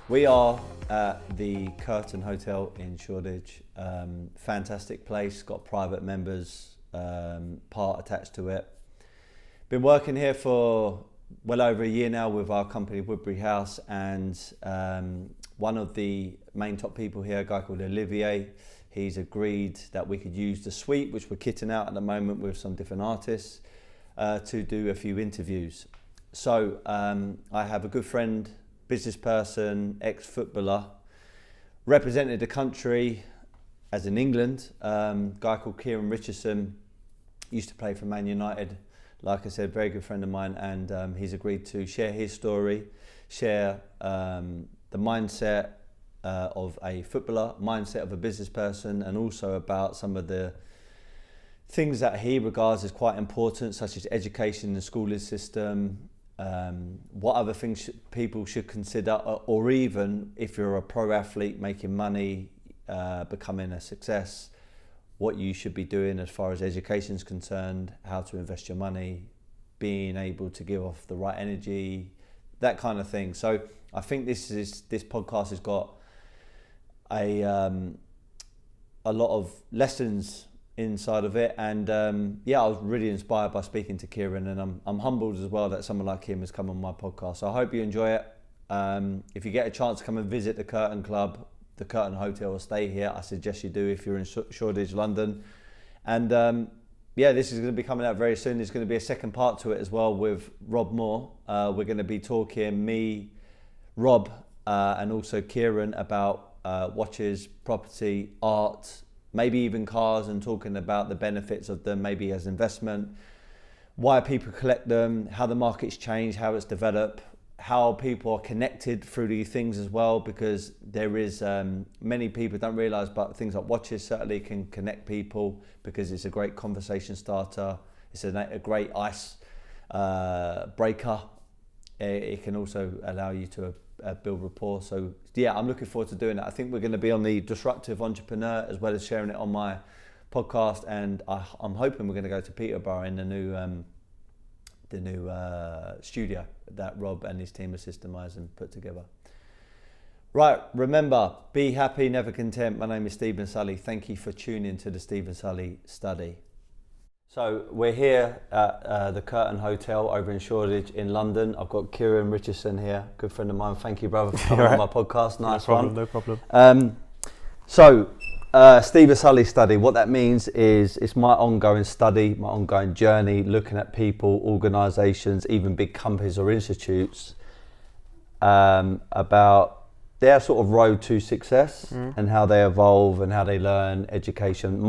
We are at the Curtain Hotel in Shoreditch. Fantastic place, got private members part attached to it. Been working here for well over a year now with our company Woodbury House, and one of the main top people here, a guy called Olivier, he's agreed that we could use the suite, which we're kitting out at the moment with some different artists, to do a few interviews. So I have a good friend, business person, ex-footballer, represented the country as in England, guy called Kieran Richardson, used to play for Man United. Like I said, very good friend of mine, and he's agreed to share his story, share the mindset of a footballer, mindset of a business person, and also about some of the things that he regards as quite important, such as education and schooling system, what other things people should consider, or even if you're a pro athlete making money, becoming a success, what you should be doing as far as education is concerned, how to invest your money, being able to give off the right energy, that kind of thing. So I think this podcast has got a lot of lessons inside of it, and I was really inspired by speaking to Kieran, and I'm humbled as well that someone like him has come on my podcast. So I hope you enjoy it. If you get a chance to come and visit the Curtain Club, the Curtain Hotel, or stay here, I suggest you do if you're in Shoreditch, London. And this is going to be coming out very soon. There's going to be a second part to it as well with Rob Moore. We're going to be talking, me, Rob, and also Kieran, about watches, property, art, maybe even cars, and talking about the benefits of them, maybe as investment, why people collect them, how the market's changed, how it's developed, how people are connected through these things as well, because there is many people don't realise, but things like watches certainly can connect people because it's a great conversation starter. It's a great ice breaker. It can also allow you to build rapport. So yeah, I'm looking forward to doing that. I think we're going to be on the Disruptive Entrepreneur as well as sharing it on my podcast, and I'm hoping we're going to go to Peterborough in the new studio that Rob and his team have systemised and put together. Right, remember, be happy, never content. My name is Stephen Sulley. Thank you for tuning to the Stephen Sulley Study. So we're here at the Curtain Hotel over in Shoreditch in London. I've got Kieran Richardson here, good friend of mine. Thank you, brother, for coming on my podcast. Nice one. No problem. Stephen Sulley Study, what that means is it's my ongoing study, my ongoing journey, looking at people, organisations, even big companies or institutes, about their sort of road to success and how they evolve and how they learn education.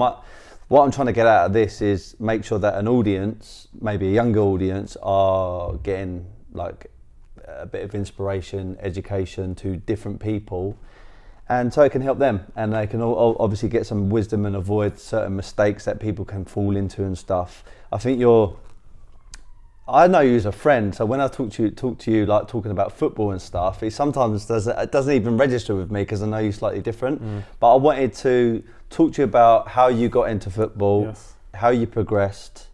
What I'm trying to get out of this is make sure that an audience, maybe a younger audience, are getting like a bit of inspiration, education to different people, and so it can help them, and they can obviously get some wisdom and avoid certain mistakes that people can fall into and stuff. I know you as a friend, so when I talk to you like talking about football and stuff, it sometimes doesn't even register with me because I know you're slightly different. But I wanted to talk to you about how you got into football, Yes. how you progressed,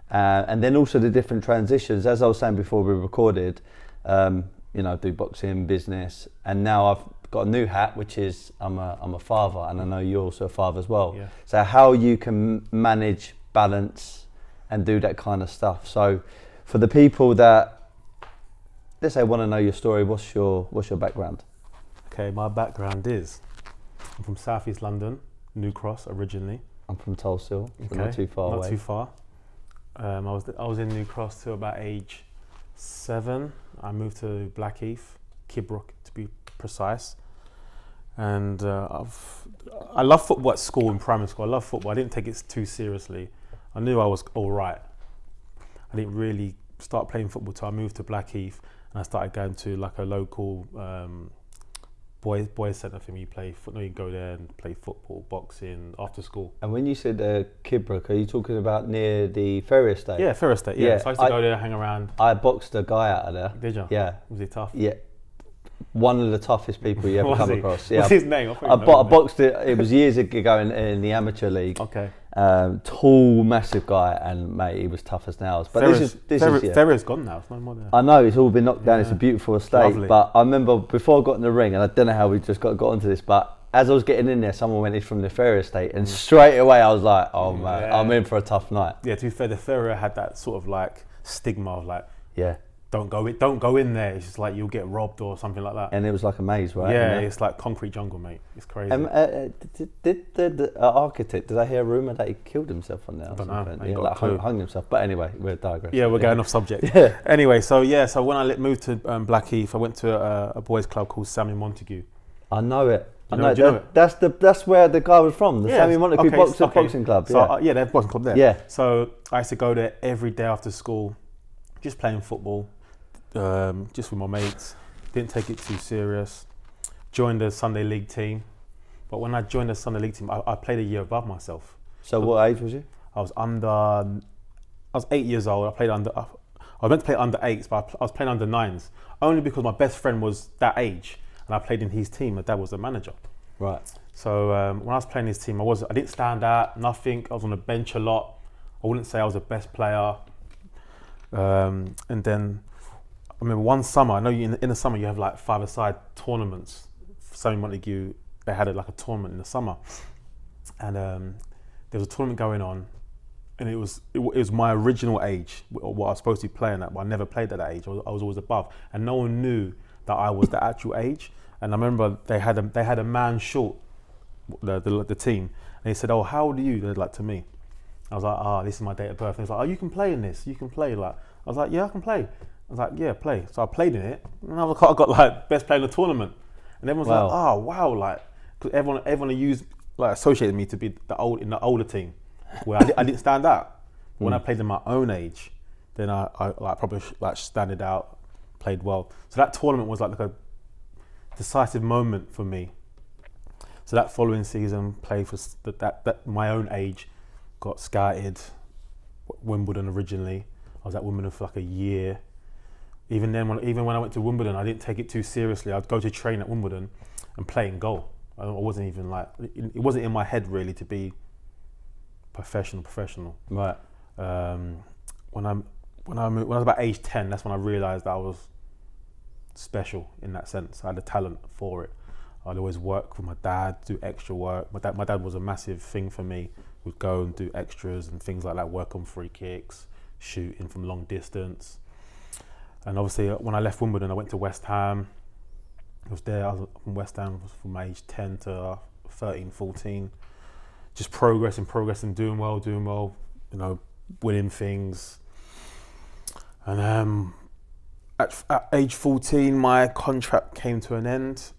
and then also the different transitions. As I was saying before we recorded, do boxing, business, and now I've got a new hat, which is I'm a father, and I know you're also a father as well. Yeah. So how you can manage, balance, and do that kind of stuff. So for the people that, let's say, want to know your story, what's your background? Okay, my background is I'm from South East London, New Cross originally. I'm from Tulsa, so not too far away. Not too far. I was in New Cross till about age 7. I moved to Blackheath, Kidbrooke to be precise. And I love football at school, in primary school. I love football. I didn't take it too seriously. I knew I was all right. I didn't really start playing football till I moved to Blackheath, and I started going to like a local boys centre for me. You go there and play football, boxing after school. And when you said Kidbrooke, are you talking about near the ferry estate? Yeah, ferry estate. Yeah. So I used to go there, hang around. I boxed a guy out of there. Did you? Yeah. Was he tough? Yeah. One of the toughest people you ever come across. Yeah. What's his name? I boxed it. It was years ago in the amateur league. Okay. Tall, massive guy, and mate, he was tough as nails. But Ferrer's gone now. It's no more there. I know it's all been knocked down. It's a beautiful estate. Lovely. But I remember before I got in the ring, and I don't know how we just got onto this, but as I was getting in there, someone went in from the Ferrer estate, and straight away I was like, "Oh man, I'm in for a tough night." Yeah, to be fair, the Ferrer had that sort of like stigma of like, don't go in there. It's just like you'll get robbed or something like that. And it was like a maze, right? Yeah, it's like concrete jungle, mate. It's crazy. Did the architect? Did I hear a rumor that he killed himself on there? I don't know. Yeah, like hung himself. But anyway, we're digressing. Yeah, we're going off subject. Yeah. Anyway, so when I moved to Blackheath, I went to a boys' club called Sammy Montague. I know it. Do you know it? That's where the guy was from. The Sammy Montague boxing club. So they have a boxing club there. Yeah. So I used to go there every day after school, just playing football, just with my mates. Didn't take it too serious. Joined the Sunday League team, but when I joined the Sunday League team, I played a year above myself. So what age was you? I was 8 years old. I was meant to play under 8s, but I was playing under 9s, only because my best friend was that age. And I played in his team. My dad was the manager. Right. So when I was playing his team, I didn't stand out, nothing. I was on the bench a lot. I wouldn't say I was the best player. And then I remember one summer. I know in the summer you have like 5-a-side tournaments. Sammy Montague, they had like a tournament in the summer, and there was a tournament going on, and it was my original age, what I was supposed to be playing at, but I never played at that age. I was always above, and no one knew that I was the actual age. And I remember they had a man short, the team, and they said, "Oh, how old are you?" They're like to me. I was like, "This is my date of birth." And they was like, "Oh, you can play in this. You can play." Like I was like, "Yeah, I can play." I was like, "Yeah, play." So I played in it, and I got like best player in the tournament. And everyone's like, "Oh, wow!" Like, because everyone associated me to be in the older team, where I didn't stand out. When I played in my own age, then I probably standed out, played well. So that tournament was like a decisive moment for me. So that following season, played for that my own age, got scouted Wimbledon originally. I was at Wimbledon for like a year. Even when I went to Wimbledon, I didn't take it too seriously. I'd go to train at Wimbledon and play in goal. I wasn't even like, it wasn't in my head really to be professional. Right. When I was about age 10, that's when I realised I was special in that sense. I had the talent for it. I'd always work with my dad, do extra work. My dad was a massive thing for me. We'd go and do extras and things like that, work on free kicks, shooting from long distance. And obviously when I left Wimbledon, I went to West Ham. I was from West Ham from my age 10 to 13, 14. Just progressing, doing well, winning things. And at age 14, my contract came to an end.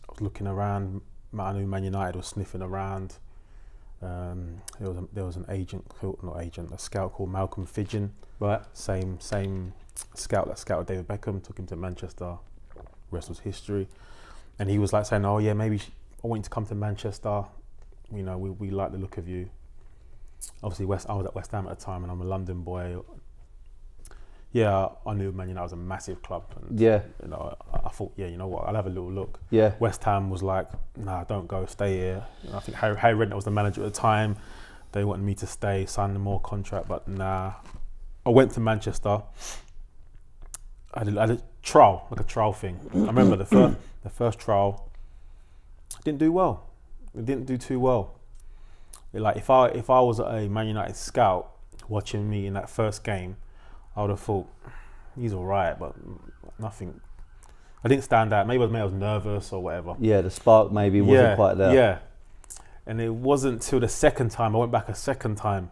I was looking around. I knew Man United was sniffing around. There was a scout called Malcolm Fidgen. Right. Same scout that scouted David Beckham, took him to Manchester. Rest was history. And he was like saying, "Oh yeah, maybe I want you to come to Manchester. We like the look of you." Obviously, I was at West Ham at the time, and I'm a London boy. Yeah, I knew Man United was a massive club. And, I thought, you know what, I'll have a little look. Yeah. West Ham was like, "Nah, don't go, stay here." And I think Harry Redknapp was the manager at the time. They wanted me to stay, sign more contract, but nah. I went to Manchester. I did a trial, like a trial thing. I remember the first trial, I didn't do well. It didn't do too well. Like if I was a Man United scout watching me in that first game, I would have thought he's all right, but nothing. I didn't stand out. Maybe I was nervous or whatever. Yeah, the spark maybe wasn't quite there. Yeah, and it wasn't till the second time. I went back a second time.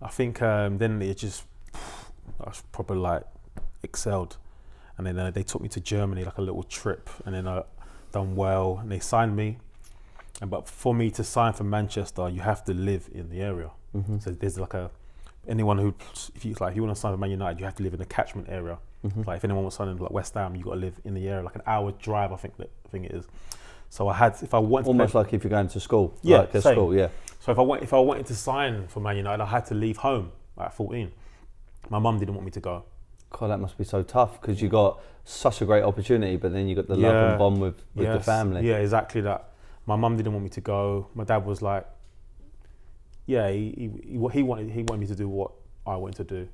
I think then it just, I was probably like excelled, and then they took me to Germany, like a little trip, and then I done well, and they signed me. But for me to sign for Manchester, you have to live in the area. Mm-hmm. So there's like anyone who, if you want to sign for Man United, you have to live in the catchment area. Mm-hmm. Like if anyone was signing like West Ham, you got to live in the area, like an hour drive. I think it is. So if I wanted almost like if you're going to school. Yeah, like school. Yeah. So if I wanted to sign for Man United, I had to leave home at 14. My mum didn't want me to go. God, that must be so tough because you got such a great opportunity, but then you got the love and bond with the family. Yeah, exactly that. My mum didn't want me to go. My dad was like, yeah, he wanted me to do what I wanted to do.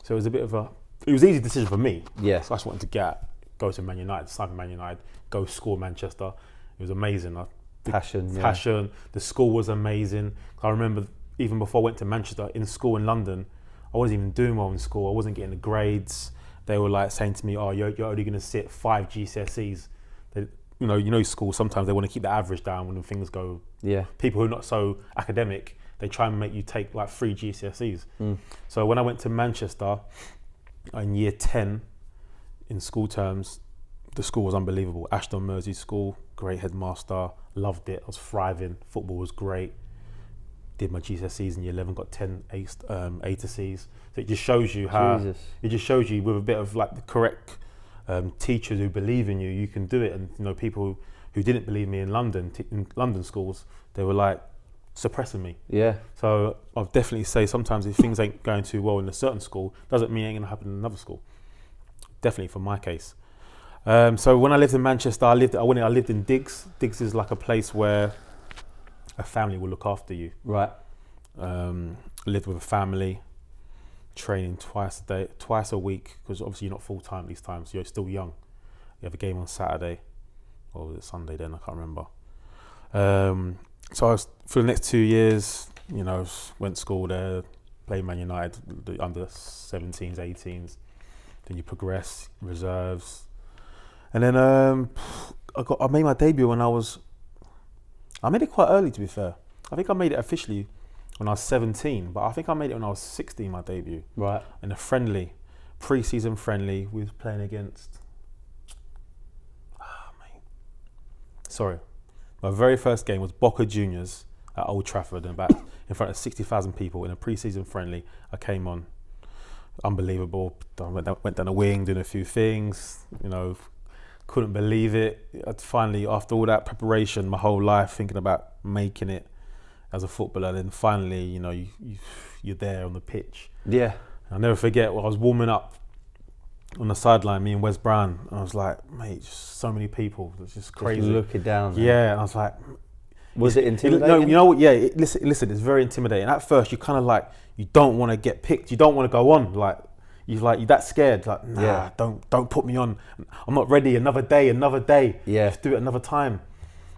So it was it was an easy decision for me. Yeah. So I just wanted to go to Man United, sign for Man United, go score Manchester. It was amazing. Passion. The school was amazing. I remember even before I went to Manchester, in school in London, I wasn't even doing well in school. I wasn't getting the grades. They were like saying to me, "Oh, you're only going to sit 5 GCSEs." School, sometimes they want to keep the average down when things go. Yeah. People who are not so academic, they try and make you take like 3 GCSEs. So when I went to Manchester in year 10, in school terms, the school was unbelievable. Ashton Mersey School, great headmaster, loved it. I was thriving. Football was great. Did my GCSEs in year 11, got 10 A to C's. So it just shows you how. Jesus. It just shows you with a bit of like the correct teachers who believe in you, you can do it. And people who didn't believe me in London, in London schools, they were like suppressing me. Yeah. So I'll definitely say sometimes if things ain't going too well in a certain school, doesn't mean it ain't gonna happen in another school. Definitely for my case. So when I lived in Manchester, I lived in Diggs. Diggs is like a place where a family will look after you. Right. Lived with a family, training twice a week, because obviously you're not full time these times. You're still young. You have a game on Saturday, or was it Sunday then? I can't remember. So I was, for the next 2 years, went to school there, played Man United, the under 17s, 18s. Then you progress, reserves, and then I made my debut when I made it quite early, to be fair. I think I made it officially when I was 17, but I think I made it when I was 16, my debut. Right. In a pre-season friendly, we was playing against, my very first game was Boca Juniors at Old Trafford, in front of 60,000 people in a pre-season friendly. I came on, unbelievable. I went down the wing, doing a few things, couldn't believe it. I'd finally, after all that preparation, my whole life thinking about making it as a footballer, then finally, you're there on the pitch. Yeah. I'll never forget, I was warming up on the sideline, me and Wes Brown, and I was like, mate, just so many people, it's just crazy. Just looking down there. Yeah, and I was like... Was it intimidating? No, you know what, yeah, listen, it's very intimidating. At first, you kind of like, you don't want to get picked, you don't want to go on, you're that scared, like, nah, yeah. don't put me on. I'm not ready, another day. Yeah. Just do it another time.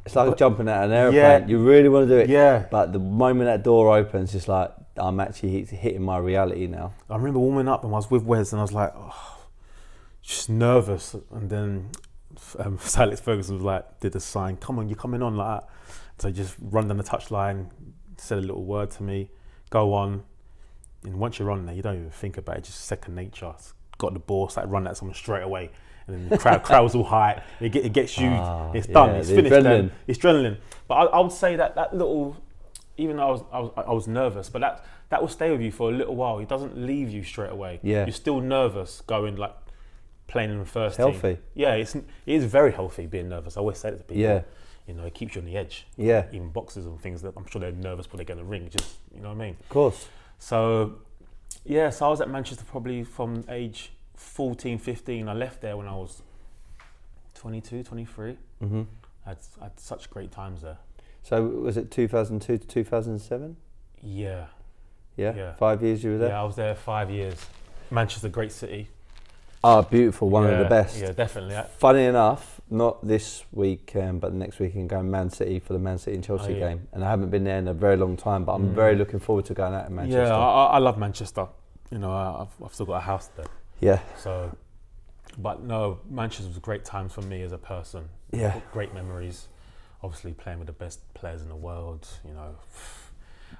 It's like jumping out of an aeroplane. Yeah. You really want to do it. Yeah. But the moment that door opens, it's like, I'm actually hitting my reality now. I remember warming up and I was with Wes and I was like, just nervous. And then Alex Ferguson was like, did a sign, come on, you're coming on, like that. So just run down the touchline, said a little word to me, go on. And once you're on there, you don't even think about it, just second nature. Got the ball, started running at someone straight away. And then the crowd's all high. It gets you, it's done, it's finished. Adrenaline. It's adrenaline. But I would say that little, even though I was nervous, but that will stay with you for a little while. It doesn't leave you straight away. Yeah. You're still nervous going, like, playing in the first team. Healthy. Yeah, it is very healthy being nervous. I always say it to people. Yeah. It keeps you on the edge. Yeah. Even boxers and things that I'm sure they're nervous when they get in the ring. Just, you know what I mean? Of course. So I was at Manchester probably from age 14, 15. I left there when I was 22, 23. Mm-hmm. I had such great times there. So was it 2002 to 2007? Yeah. Yeah? 5 years you were there? Yeah, I was there 5 years. Manchester, great city. Oh, beautiful. One of the best. Yeah, definitely. Funny enough, not this weekend, but the next weekend, going Man City for the Man City and Chelsea game. And I haven't been there in a very long time, but I'm very looking forward to going out in Manchester. Yeah, I love Manchester. I've still got a house there. Yeah. So, but no, Manchester was great times for me as a person. Yeah. Great memories. Obviously playing with the best players in the world,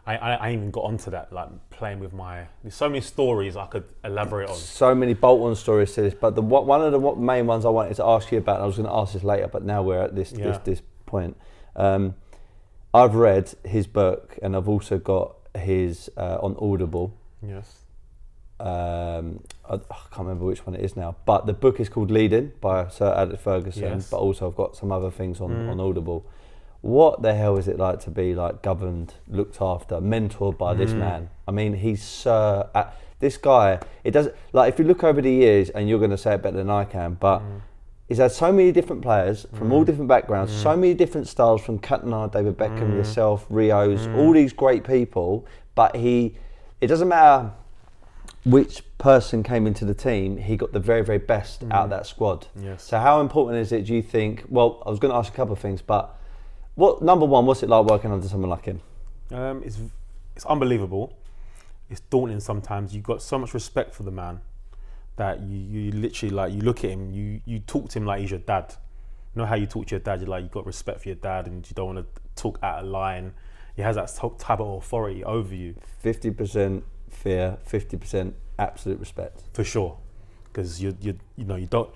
I even got onto that, like playing with there's so many stories I could elaborate on. So many bolt-on stories to this, but one of the main ones I wanted to ask you about, and I was going to ask this later, but now we're at this point. I've read his book, and I've also got his on Audible. Yes. I can't remember which one it is now, but the book is called Leading by Sir Alex Ferguson. Yes. But also I've got some other things on Audible. What the hell is it like to be like governed, looked after, mentored by this man? I mean, he's this guy. It doesn't, like, if you look over the years, and you're going to say it better than I can, but he's had so many different players from all different backgrounds, so many different styles from Cantona, David Beckham, yourself, Rio's, all these great people. But it doesn't matter which person came into the team, he got the very, very best out of that squad. Yes. So how important is it, do you think? Well, I was going to ask a couple of things, but number one, what's it like working under someone like him? It's unbelievable. It's daunting sometimes. You've got so much respect for the man that you literally, like, you look at him, you talk to him like he's your dad. You know how you talk to your dad, you've got respect for your dad and you don't want to talk out of line. He has that type of authority over you. 50% fear, 50% absolute respect. For sure, because you don't,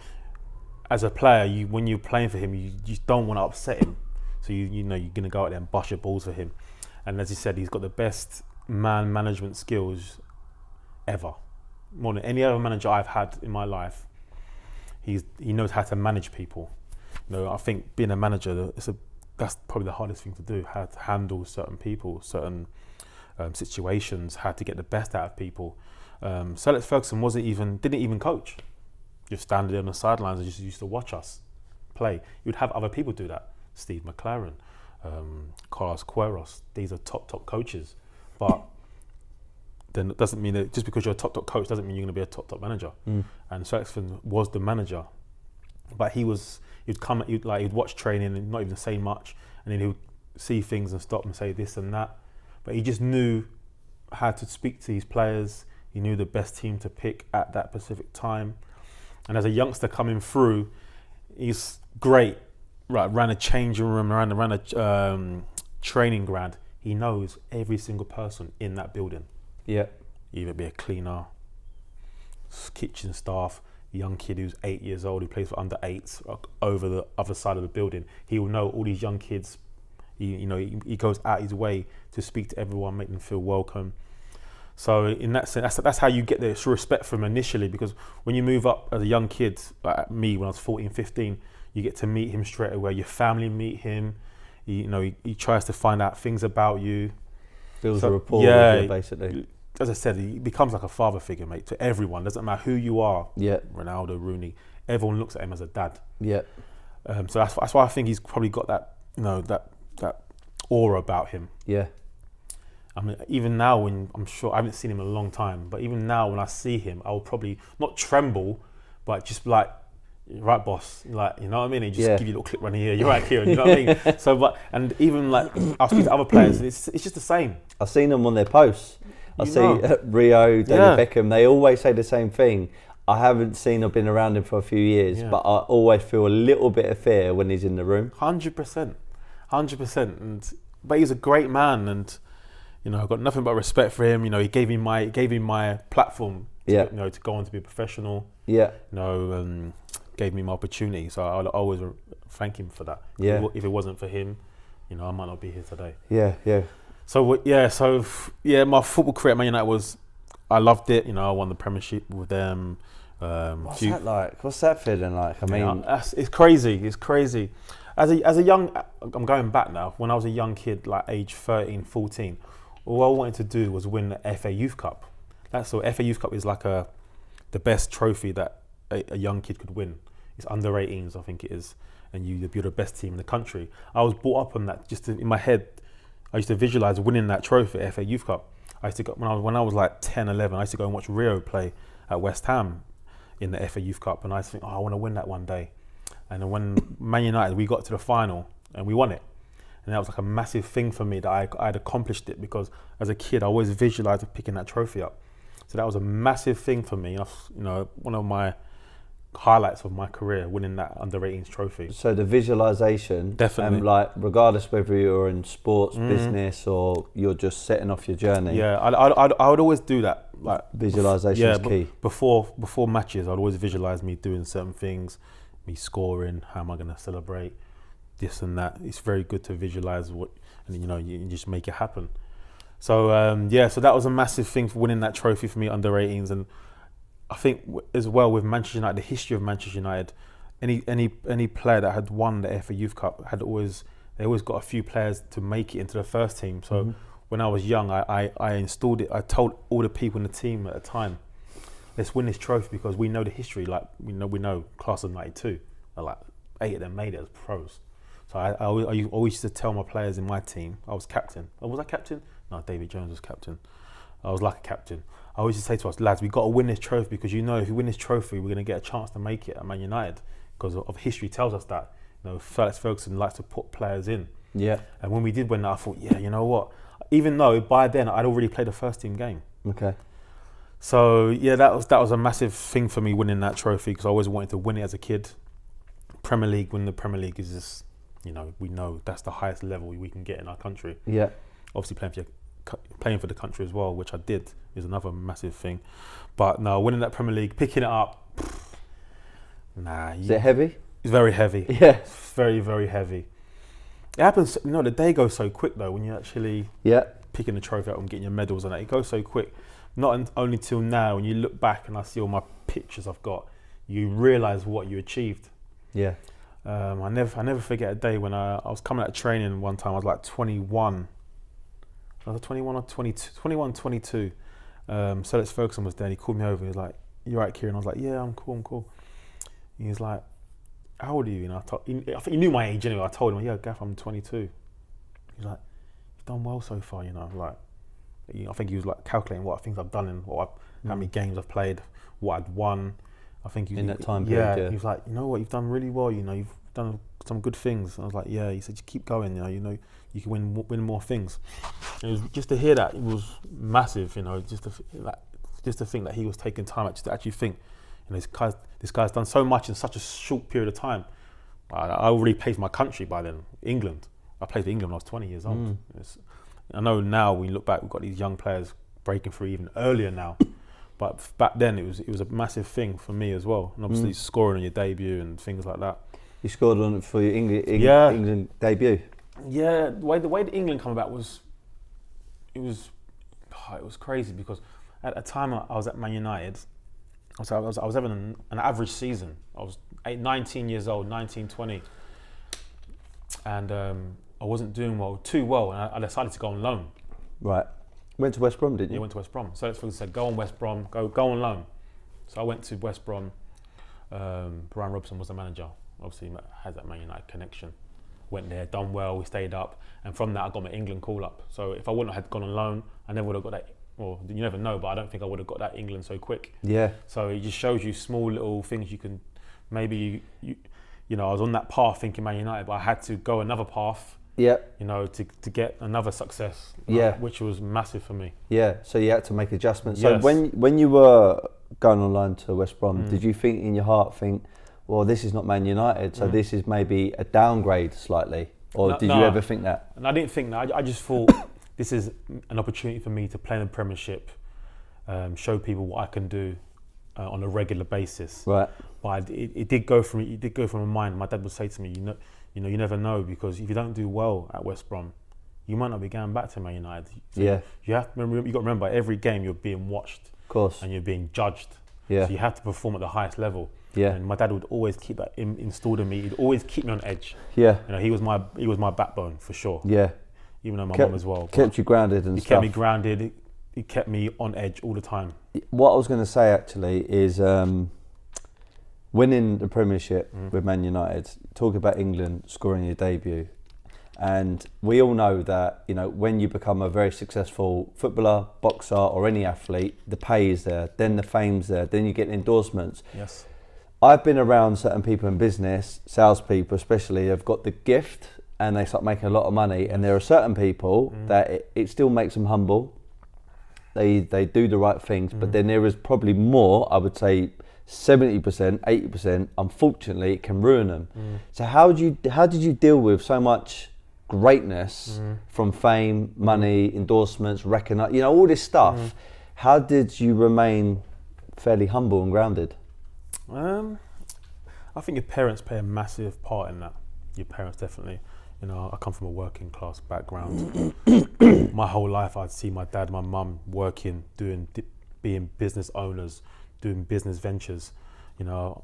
as a player, when you're playing for him, you don't want to upset him. So you're gonna go out there and bust your balls for him. And as he said, he's got the best man management skills ever, more than any other manager I've had in my life. He knows how to manage people. I think being a manager, that's probably the hardest thing to do. How to handle certain people, certain situations, how to get the best out of people. Sir Alex Ferguson didn't even coach. Just standing there on the sidelines and just used to watch us play. You'd have other people do that. Steve McLaren, Carlos Queiroz. These are top coaches, but then it doesn't mean that just because you're a top coach doesn't mean you're going to be a top manager. And Sir Alex Ferguson was the manager, but he'd watch training and not even say much, and then he would see things and stop and say this and that. But he just knew how to speak to his players. He knew the best team to pick at that specific time. And as a youngster coming through, he's great. Right, ran a changing room, ran a training ground. He knows every single person in that building. Yeah. Either be a cleaner, kitchen staff, a young kid who's 8 years old who plays for under 8s over the other side of the building. He will know all these young kids. He goes out his way to speak to everyone, make them feel welcome. So in that sense, that's how you get the respect from him initially, because when you move up as a young kid, like me when I was 14, 15, you get to meet him straight away. Your family meet him. He tries to find out things about you. Builds a rapport with you, basically. As I said, he becomes like a father figure, mate, to everyone. Doesn't matter who you are. Yeah. Ronaldo, Rooney, everyone looks at him as a dad. Yeah. So that's why I think he's probably got that, that aura about him. Yeah. I mean, even now, when I'm sure I haven't seen him in a long time, but even now when I see him, I will probably not tremble, but just like, right, boss, like, you know what I mean? He just give you a little clip right here. You're right, Kieran. You know what I mean? So, and even like I'll speak to other players, it's just the same. I've seen them on their posts. I see Rio, David Beckham. They always say the same thing. I haven't seen or been around him for a few years, but I always feel a little bit of fear when he's in the room. 100%. But he's a great man, and I've got nothing but respect for him. He gave me my platform. To go on to be a professional. Yeah. Gave me my opportunity, so I'll always thank him for that. Yeah. If it wasn't for him, I might not be here today. Yeah. So my football career at Man United I loved it. I won the premiership with them. What's that like? What's that feeling like? I mean, it's crazy. It's crazy. As a young, I'm going back now. When I was a young kid, like age 13, 14, all I wanted to do was win the FA Youth Cup. FA Youth Cup is like the best trophy that a young kid could win. It's under 18s, I think it is, and you're the best team in the country. I was brought up on that. Just in my head, I used to visualize winning that trophy, FA Youth Cup. I used to go when I was like 10, 11. I used to go and watch Rio play at West Ham in the FA Youth Cup, and I used to think, I want to win that one day. And then when Man United, we got to the final and we won it, and that was like a massive thing for me that I'd accomplished it, because as a kid I always visualized picking that trophy up. So that was a massive thing for me. One of my highlights of my career, winning that under 18s trophy. So the visualization, definitely, like regardless whether you're in sports, business, or you're just setting off your journey. Yeah, I would always do that. Like visualization is key. Before matches, I'd always visualize me doing certain things, me scoring. How am I going to celebrate? This and that. It's very good to visualize and you just make it happen. So so that was a massive thing for winning that trophy for me under 18s. And I think as well with Manchester United, the history of Manchester United, any player that had won the FA Youth Cup they always got a few players to make it into the first team. So when I was young, I installed it. I told all the people in the team at the time, let's win this trophy because we know the history. Like we know class of '92, like 8 of them made it as pros. So I always used to tell my players in my team, I was captain. Oh, was I captain? No, David Jones was captain. I was like a captain. I always used to say to us, lads, we've got to win this trophy, because you know if we win this trophy, we're going to get a chance to make it at Man United, because of history tells us that. You know, Alex Ferguson likes to put players in. Yeah. And when we did win that, I thought, yeah, you know what? Even though by then I'd already played a first team game. Okay. So yeah, that was a massive thing for me, winning that trophy, because I always wanted to win it as a kid. Premier League, winning the Premier League is just, you know, we know that's the highest level we can get in our country. Yeah. Obviously playing for the country as well, which I did, is another massive thing. But no, winning that Premier League, picking it up, Is it heavy? It's very heavy. Yeah. It's very, very heavy. It happens, you know, the day goes so quick though, when you're actually picking the trophy up and getting your medals and that. It goes so quick. Not only till now, when you look back and I see all my pictures I've got, you realise what you achieved. Yeah. I never forget a day when I was coming out of training one time. I was like 21. I was 21 or 22. 21, 22. Alex Ferguson was there. And he called me over. He was like, "You right, Kieran?" I was like, "Yeah, I'm cool." He was like, "How old are you?" And I think he knew my age anyway. I told him, "Yeah, Gaff, I'm 22." He's like, "You've done well so far, you know." Like, you know, I think he was like calculating what things I've done and how many games I've played, what I'd won. I think in that time period. Yeah. He was like, "You know what? You've done really well. You know, you've done some good things." And I was like, "Yeah." He said, "Just keep going. You know, you can win more things." And it was just to hear that, it was massive. You know, just to think that he was taking time to actually think. You know, this guy's done so much in such a short period of time. I already played for my country by then, England. I played for England when I was 20 years old. I know now when you look back, we've got these young players breaking through even earlier now. But back then it was a massive thing for me as well. And obviously scoring on your debut and things like that. You scored on for your England debut? Yeah, the way the England come about was crazy, because at the time I was at Man United, I was having an average season. I was 19 years old, 19, 20. And I wasn't doing too well, and I decided to go on loan. Right. Went to West Brom, didn't you? Yeah, went to West Brom. So Alex Ferguson said, "Go on West Brom, go on loan." So I went to West Brom. Brian Robson was the manager. Obviously, has that Man United connection. Went there, done well, we stayed up, and from that I got my England call up. So if I wouldn't have gone on loan, I never would have got that. Well, you never know, but I don't think I would have got that England so quick. Yeah. So it just shows you small little things you can. Maybe you know, I was on that path thinking Man United, but I had to go another path. Yeah. You know, to get another success. Yeah. Which was massive for me. Yeah. So you had to make adjustments. Yes. So when you were going on loan to West Brom, did you think in your heart, well, this is not Man United, so this is maybe a downgrade slightly? Or did you ever think that? And I didn't think that. I just thought this is an opportunity for me to play in the Premiership, show people what I can do on a regular basis. Right. But it did go from my mind. My dad would say to me, you never know, because if you don't do well at West Brom, you might not be going back to Man United. So you got to remember, every game you're being watched. Of course. And you're being judged. Yeah. So you have to perform at the highest level. Yeah. And my dad would always keep that installed in me. He'd always keep me on edge. Yeah. You know, he was my backbone for sure. Yeah. Even though my mum as well. Kept you grounded and stuff. He kept me grounded. He kept me on edge all the time. What I was going to say actually is winning the Premiership with Man United, talking about England scoring your debut, and we all know that, you know, when you become a very successful footballer, boxer or any athlete, the pay is there, then the fame's there, then you get endorsements. Yes. I've been around certain people in business, salespeople especially, have got the gift and they start making a lot of money, and there are certain people that it still makes them humble. They do the right things, but then there is probably more, I would say 70%, 80%, unfortunately, it can ruin them. So how did you deal with so much greatness from fame, money, endorsements, all this stuff? How did you remain fairly humble and grounded? I think your parents play a massive part in that. Your parents definitely. You know, I come from a working class background. My whole life I'd see my dad, my mum working, being business owners, doing business ventures. You know,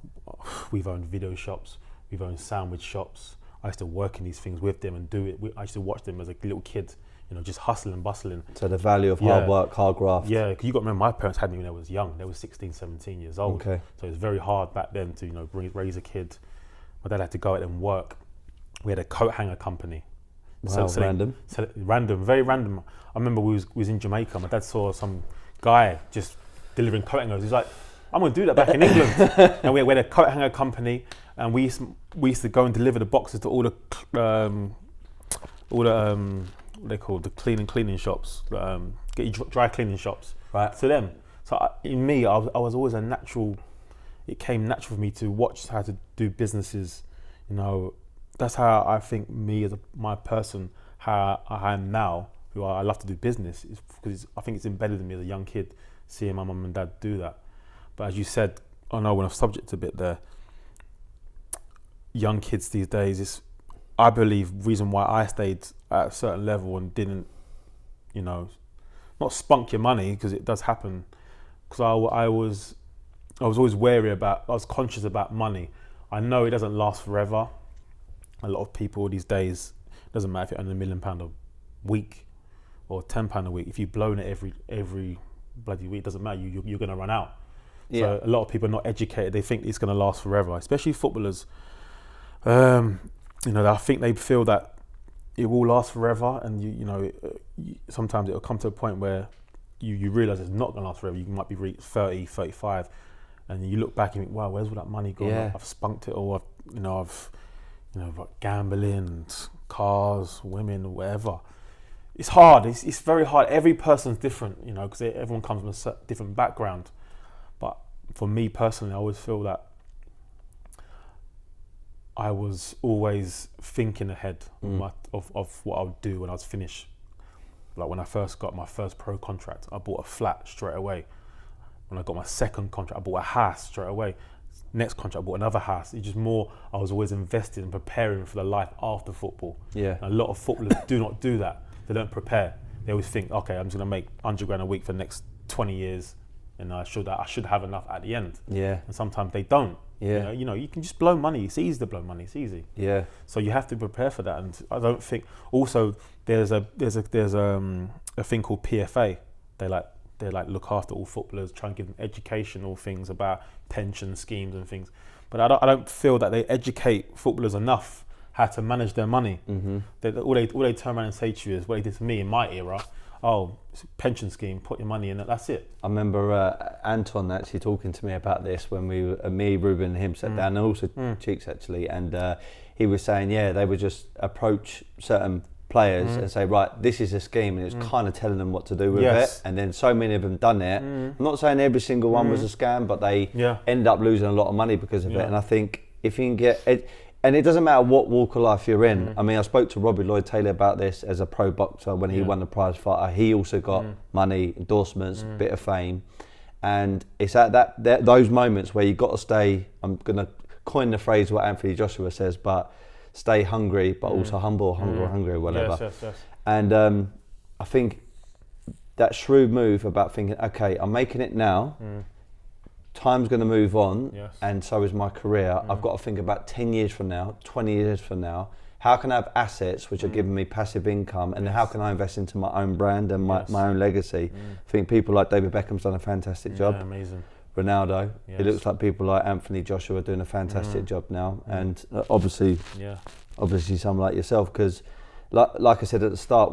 we've owned video shops, we've owned sandwich shops. I used to work in these things with them and do it. I used to watch them as a little kid, you know, just hustling and bustling. So the value of hard work, hard graft. Yeah, because you got to remember, my parents had me when I was young. They were 16, 17 years old. Okay. So it was very hard back then to, you know, raise a kid. my dad had to go out and work. We had a coat hanger company. Wow, random. Random, very random. I remember we was in Jamaica. My dad saw some guy just delivering coat hangers. He's like, I'm going to do that back in England. And we had a coat hanger company, and we used to go and deliver the boxes to all the what they call the cleaning shops, get you dry cleaning shops, right? To them. So in me, I was always a natural. It came natural for me to watch how to do businesses. You know, that's how I think me as my person, how I am now, who I love to do business, is because I think it's embedded in me as a young kid, seeing my mum and dad do that. But as you said, I know when I've subject a bit there, young kids these days, is I believe reason why I stayed at a certain level and didn't, you know, not spunk your money, because it does happen, because I was always I was conscious about money. I know it doesn't last forever. A lot of people these days, it doesn't matter if you earn £1 million a week or £10 a week, if you've blown it every bloody week, it doesn't matter, you're going to run out. Yeah. So a lot of people are not educated. They think it's going to last forever, especially footballers. You know, I think they feel that it will last forever, and you know, sometimes it'll come to a point where you realise it's not going to last forever. You might be 30, 35, and you look back and think, wow, where's all that money gone? Yeah. I've spunked it all. I've gambling and cars, women, whatever. It's hard. It's very hard. Every person's different, you know, because everyone comes from a different background. But for me personally, I always feel that I was always thinking ahead of what I would do when I was finished. Like when I first got my first pro contract, I bought a flat straight away. When I got my second contract, I bought a house straight away. Next contract, I bought another house. It's just more, I was always invested in preparing for the life after football. Yeah. And a lot of footballers do not do that. They don't prepare. They always think, okay, I'm just gonna make £100 a week for the next 20 years, and I should have enough at the end. Yeah. And sometimes they don't. Yeah. You know, you can just blow money. It's easy to blow money. It's easy. Yeah. So you have to prepare for that. And I don't think. Also, there's a thing called PFA. They look after all footballers, try and give them educational things about pension schemes and things. But I don't feel that they educate footballers enough how to manage their money. Mm-hmm. All they turn around and say to you is what they did to me in my era. Oh, pension scheme, put your money in it, that's it. I remember Anton actually talking to me about this when me, Ruben and him sat down, and also Cheeks actually, and he was saying, they would just approach certain players and say, right, this is a scheme, and it's kind of telling them what to do with it, and then so many of them done it. I'm not saying every single one was a scam, but they end up losing a lot of money because of it, and I think if you can get it, and it doesn't matter what walk of life you're in. I mean, I spoke to Robbie Lloyd-Taylor about this as a pro boxer when he won the prize fighter. He also got money, endorsements, bit of fame. And it's at those moments where you've got to stay, I'm going to coin the phrase what Anthony Joshua says, but stay hungry, but also humble, hungry, whatever. Yes. And I think that shrewd move about thinking, okay, I'm making it now, time's going to move on, and so is my career. I've got to think about 10 years from now, 20 years from now. How can I have assets which are giving me passive income, and how can I invest into my own brand and my own legacy? I think people like David Beckham's done a fantastic job. Amazing. Ronaldo. It looks like people like Anthony Joshua are doing a fantastic job now, and obviously someone like yourself, because like I said at the start,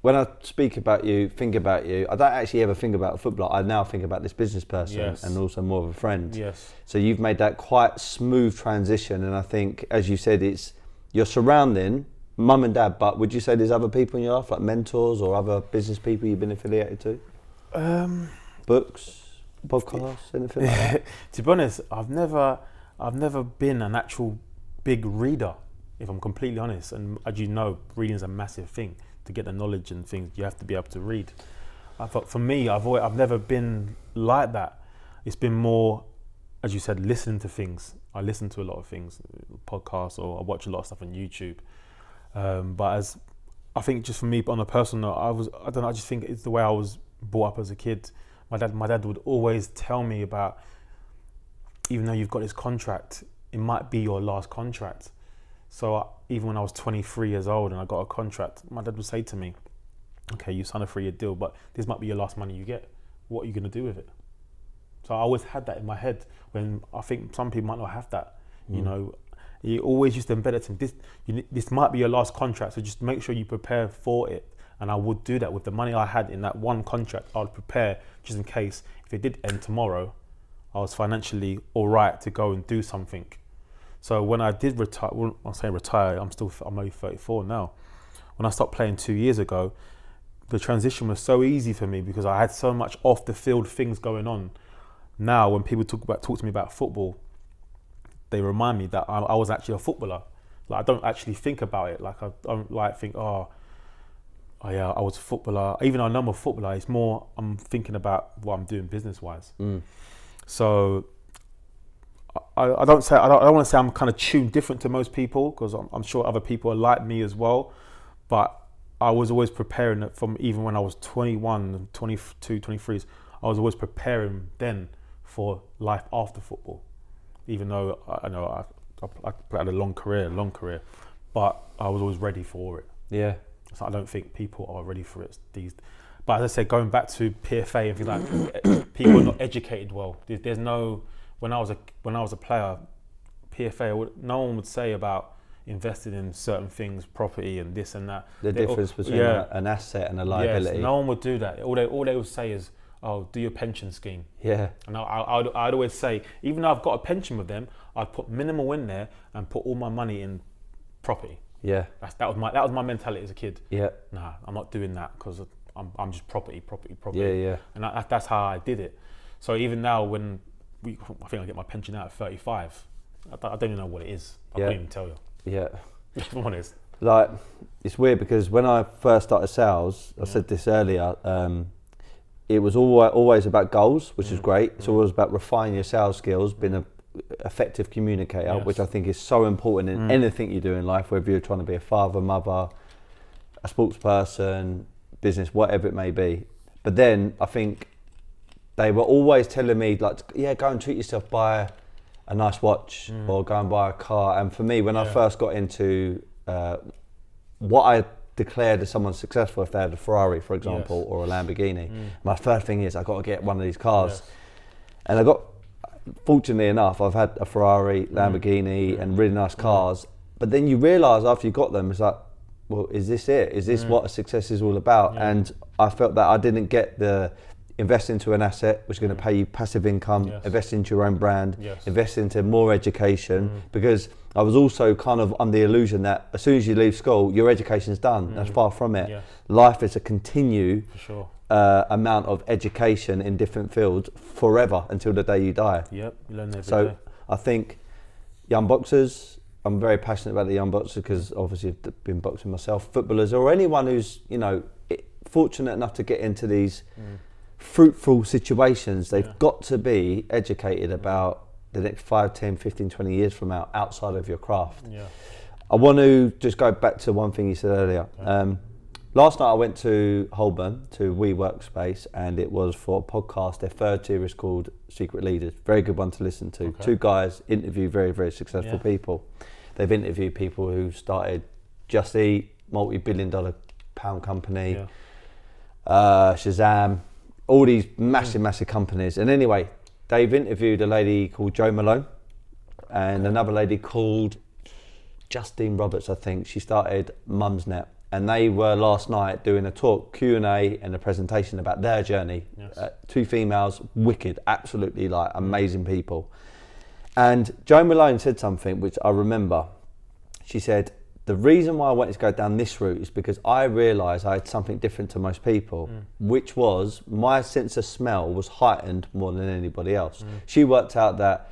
when I speak about you, think about you, I don't actually ever think about a footballer. I now think about this business person and also more of a friend. Yes. So you've made that quite smooth transition, and I think, as you said, you're surrounding mum and dad, but would you say there's other people in your life, like mentors or other business people you've been affiliated to? Books, podcasts, anything like that? To be honest, I've never been an actual big reader, if I'm completely honest. And as you know, reading is a massive thing. To get the knowledge and things, you have to be able to read. I thought for me, I've never been like that. It's been more, as you said, listening to things. I listen to a lot of things, podcasts, or I watch a lot of stuff on YouTube. But as I think, just for me, on a personal note, I just think it's the way I was brought up as a kid. My dad would always tell me about, even though you've got this contract, it might be your last contract. So even when I was 23 years old and I got a contract, my dad would say to me, okay, you signed a 3-year deal, but this might be your last money you get. What are you going to do with it? So I always had that in my head, when I think some people might not have that, you know. He always used to embed it to me. This might be your last contract, so just make sure you prepare for it. And I would do that with the money I had in that one contract. I would prepare just in case if it did end tomorrow, I was financially all right to go and do something. So when I did retire, well, I'll say retire, I'm only 34 now. When I stopped playing 2 years ago, the transition was so easy for me because I had so much off the field things going on. Now when people talk to me about football, they remind me that I was actually a footballer. Like I don't actually think about it. Like I don't think, oh yeah, I was a footballer. Even though I'm a footballer, it's more I'm thinking about what I'm doing business-wise. So I don't want to say I'm kind of tuned different to most people, because I'm sure other people are like me as well. But I was always preparing from even when I was 21, 22, 23. I was always preparing then for life after football. Even though I had a long career, but I was always ready for it. Yeah. So I don't think people are ready for it But as I said, going back to PFA and things like, people are not educated well. There's no, when I was a player, PFA, no one would say about investing in certain things, property and this and that. The difference between an asset and a liability. Yes, no one would do that. All they would say is, oh, do your pension scheme. Yeah. And I'd always say, even though I've got a pension with them, I'd put minimal in there and put all my money in property. Yeah. That was my mentality as a kid. Yeah. Nah, I'm not doing that because I'm just property. Yeah. And that's how I did it. So even now, when I think I get my pension out at 35, I don't even know what it is. I couldn't even tell you. Yeah. If I'm honest. Like, it's weird because when I first started sales, I said this earlier, it was always about goals, which is great. It's always about refining your sales skills, being an effective communicator, which I think is so important in anything you do in life, whether you're trying to be a father, mother, a sports person, business, whatever it may be. But then I think they were always telling me, like, yeah, go and treat yourself, buy a nice watch or go and buy a car. And for me, when I first got into what I declared as someone successful, if they had a Ferrari, for example, or a Lamborghini, my first thing is I got to get one of these cars. And I got, fortunately enough, I've had a Ferrari, Lamborghini and really nice cars. But then you realise after you got them, it's like, well, is this it? Is this what a success is all about? And I felt that I didn't get the invest into an asset which is going to pay you passive income, invest into your own brand, invest into more education, because I was also kind of under the illusion that as soon as you leave school, your education's done. That's far from it. Life is a continue amount of education in different fields forever until the day you die. Yep, you learn every so day. I think young boxers, I'm very passionate about the young boxers because obviously I've been boxing myself, footballers or anyone who's, fortunate enough to get into these fruitful situations, they've got to be educated about the next 5, 10, 15, 20 years from now outside of your craft. I want to just go back to one thing you said earlier. Last night I went to Holborn to WeWork Space, and it was for a podcast. Their third series called Secret Leaders. Very good one to listen to. Two guys interview very, very successful people. They've interviewed people who started Just Eat, multi-billion-dollar pound company, Shazam, all these massive companies. And anyway, they've interviewed a lady called Jo Malone and another lady called Justine Roberts, I think. She started Mumsnet. And they were last night doing a talk, Q&A and a presentation about their journey. Two females, wicked, absolutely like amazing people. And Jo Malone said something which I remember. She said, the reason why I wanted to go down this route is because I realised I had something different to most people, which was my sense of smell was heightened more than anybody else. She worked out that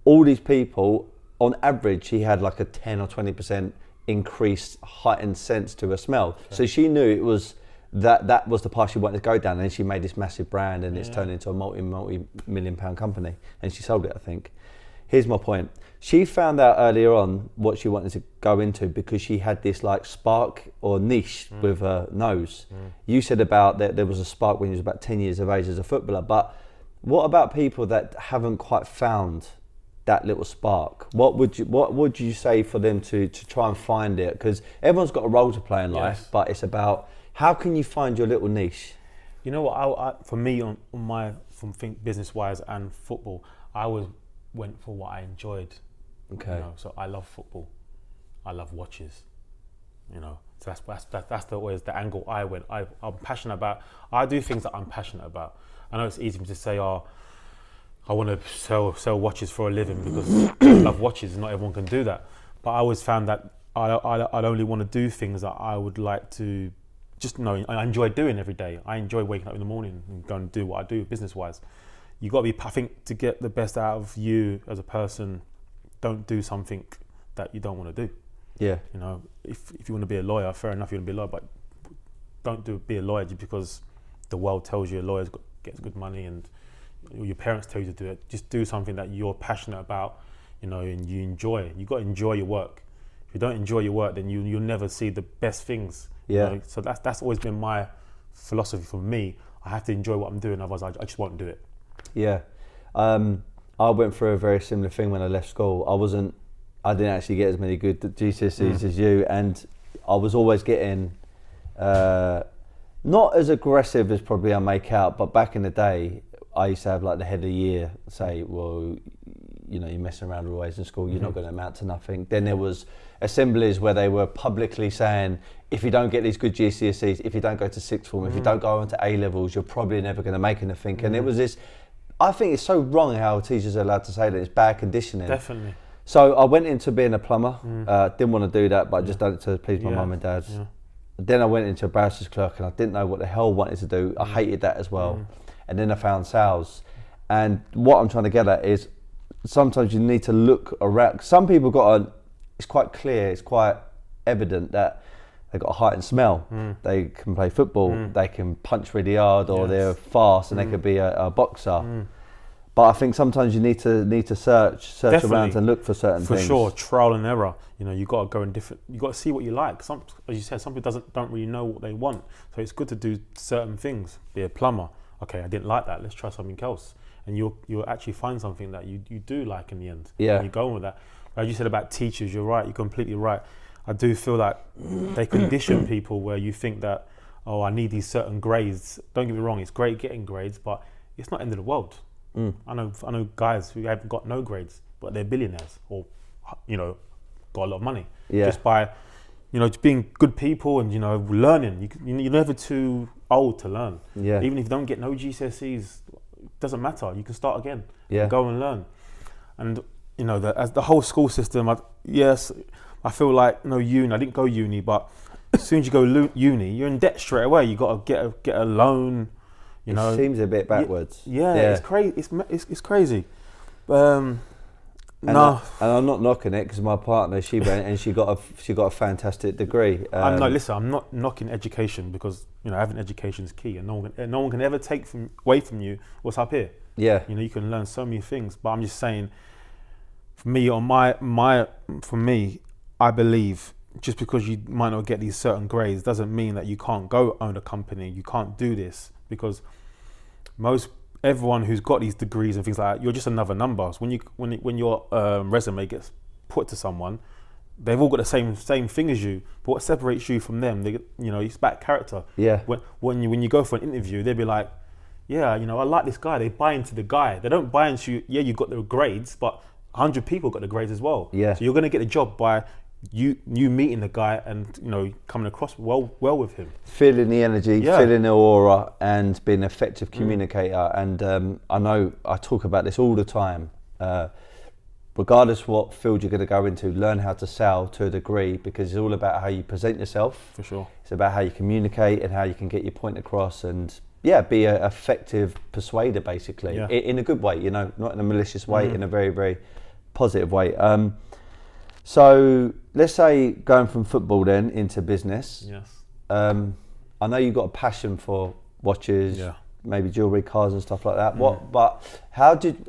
all these people, on average, she had like a 10 or 20% increased heightened sense to her smell. So she knew it was that was the path she wanted to go down, and she made this massive brand, and it's turned into a multi-million pound company, and she sold it, I think. Here's my point. She found out earlier on what she wanted to go into because she had this like spark or niche with her nose. You said about that there was a spark when you was about 10 years of age as a footballer, but what about people that haven't quite found that little spark? What would you say for them to try and find it? Because everyone's got a role to play in life, but it's about how can you find your little niche? You know what? For me, from business wise and football, I always went for what I enjoyed. Okay. You know, so I love football. I love watches. You know, so that's always the angle I went. I'm passionate about. I do things that I'm passionate about. I know it's easy to say, oh, I want to sell watches for a living because I love watches. Not everyone can do that. But I always found that I'd only want to do things that I would like to just know. I enjoy doing every day. I enjoy waking up in the morning and going to do what I do business-wise. You got to be. I think to get the best out of you as a person, don't do something that you don't want to do. Yeah. You know, if you want to be a lawyer, fair enough, you want to be a lawyer, but don't be a lawyer just because the world tells you a lawyer gets good money and your parents tell you to do it. Just do something that you're passionate about, you know, and you enjoy. You got to enjoy your work. If you don't enjoy your work, then you'll never see the best things. Yeah. You know? So that's always been my philosophy. For me, I have to enjoy what I'm doing, otherwise I just won't do it. Yeah. I went through a very similar thing when I left school. I didn't actually get as many good GCSEs as you, and I was always getting not as aggressive as probably I make out, but back in the day I used to have like the head of the year say, well, you know, you're messing around always in school, you're not going to amount to nothing. Then there was assemblies where they were publicly saying, if you don't get these good GCSEs, if you don't go to sixth form, if you don't go on to A levels, you're probably never going to make anything. And it was this, I think it's so wrong how teachers are allowed to say that. It's bad conditioning. Definitely. So I went into being a plumber. Didn't want to do that, but I just done it to please my mum and dad. Yeah. Then I went into a barrister's clerk and I didn't know what the hell I wanted to do. I hated that as well. And then I found sales. And what I'm trying to get at is sometimes you need to look around. Some people it's quite clear, it's quite evident that they've got a heightened smell. They can play football, they can punch really hard, or they're fast and they could be a boxer. But I think sometimes you need to search around and look for certain things. For sure, trial and error. You know, you got to go in different. You got to see what you like. As you said, some people don't really know what they want. So it's good to do certain things. Be a plumber. Okay, I didn't like that. Let's try something else. And you'll actually find something that you do like in the end. Yeah. And you go on with that. As you said about teachers, you're right. You're completely right. I do feel like they condition people where you think that, oh, I need these certain grades. Don't get me wrong. It's great getting grades, but it's not the end of the world. I know guys who haven't got no grades, but they're billionaires, or, you know, got a lot of money just by, you know, just being good people and, you know, learning. You're never too old to learn. Yeah. Even if you don't get no GCSEs, it doesn't matter. You can start again. And go and learn. And you know, as the whole school system, I feel like uni. I didn't go uni, but as soon as you go uni, you're in debt straight away. You got to get a loan. You know, it seems a bit backwards. Yeah. It's crazy. It's crazy. And I'm not knocking it because my partner, she went and she got a fantastic degree. Listen, I'm not knocking education because, you know, having education is key, and no one can ever take away from you what's up here. Yeah. You know, you can learn so many things, but I'm just saying, for me, I believe just because you might not get these certain grades doesn't mean that you can't go own a company. You can't do this because everyone who's got these degrees and things like that, you're just another number. So when your resume gets put to someone, they've all got the same thing as you. But what separates you from them, it's about character. Yeah. When you go for an interview, they'll be like, yeah, you know, I like this guy. They buy into the guy. They don't buy into you. Yeah, you got the grades, but 100 people got the grades as well. Yeah. So you're going to get a job by you meeting the guy and, you know, coming across well with him. Feeling the energy, feeling the aura, and being an effective communicator. And I know I talk about this all the time. Regardless what field you're going to go into, learn how to sell to a degree, because it's all about how you present yourself. For sure. It's about how you communicate and how you can get your point across and be an effective persuader, basically, in a good way, you know, not in a malicious way, in a very, very positive way. So let's say going from football then into business. Yes. I know you've got a passion for watches, maybe jewellery, cars and stuff like that. But how did,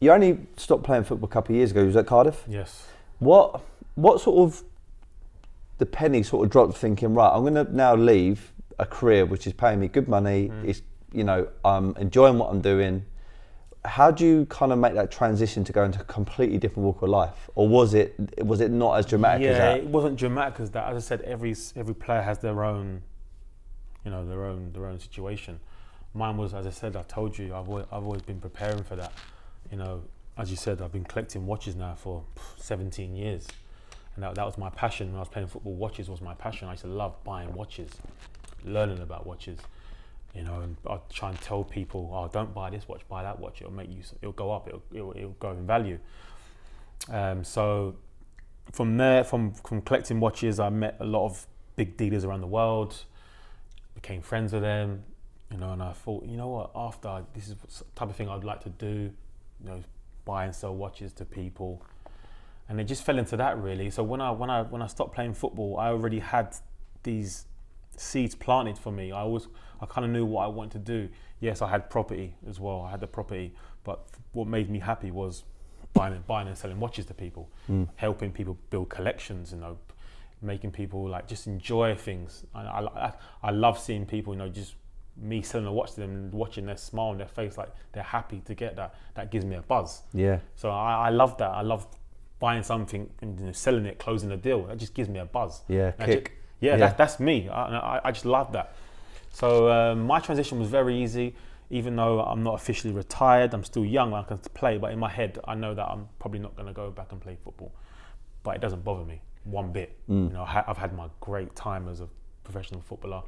you only stopped playing football a couple of years ago, you was at Cardiff? Yes. What sort of, the penny sort of dropped thinking, right, I'm going to now leave a career which is paying me good money, it's, you know, I'm enjoying what I'm doing. How do you kind of make that transition to go into a completely different walk of life? Or was it not as dramatic as that? Yeah, it wasn't dramatic as that. As I said, every player has their own, you know, their own situation. Mine was, as I said, I told you, I've always been preparing for that. You know, as you said, I've been collecting watches now for 17 years. And that was my passion when I was playing football. Watches was my passion. I used to love buying watches, learning about watches, you know, and I'd try and tell people, oh, don't buy this watch, buy that watch. It'll go up, it'll go in value. So from there, from collecting watches, I met a lot of big dealers around the world, became friends with them, you know, and I thought, you know what, this is the type of thing I'd like to do, you know, buy and sell watches to people. And it just fell into that really. So when I stopped playing football, I already had these seeds planted for me. I kind of knew what I wanted to do. Yes, I had property as well. I had the property, but what made me happy was buying and selling watches to people, helping people build collections, you know, making people like just enjoy things. I love seeing people, you know, just me selling a watch to them and watching their smile on their face, like they're happy to get that. That gives me a buzz. Yeah. So I love that. I love buying something and, you know, selling it, closing a deal. That just gives me a buzz. Yeah, kick. That's me. I just love that. So my transition was very easy. Even though I'm not officially retired, I'm still young, I can play, but in my head, I know that I'm probably not going to go back and play football. But it doesn't bother me one bit. You know, I've had my great time as a professional footballer,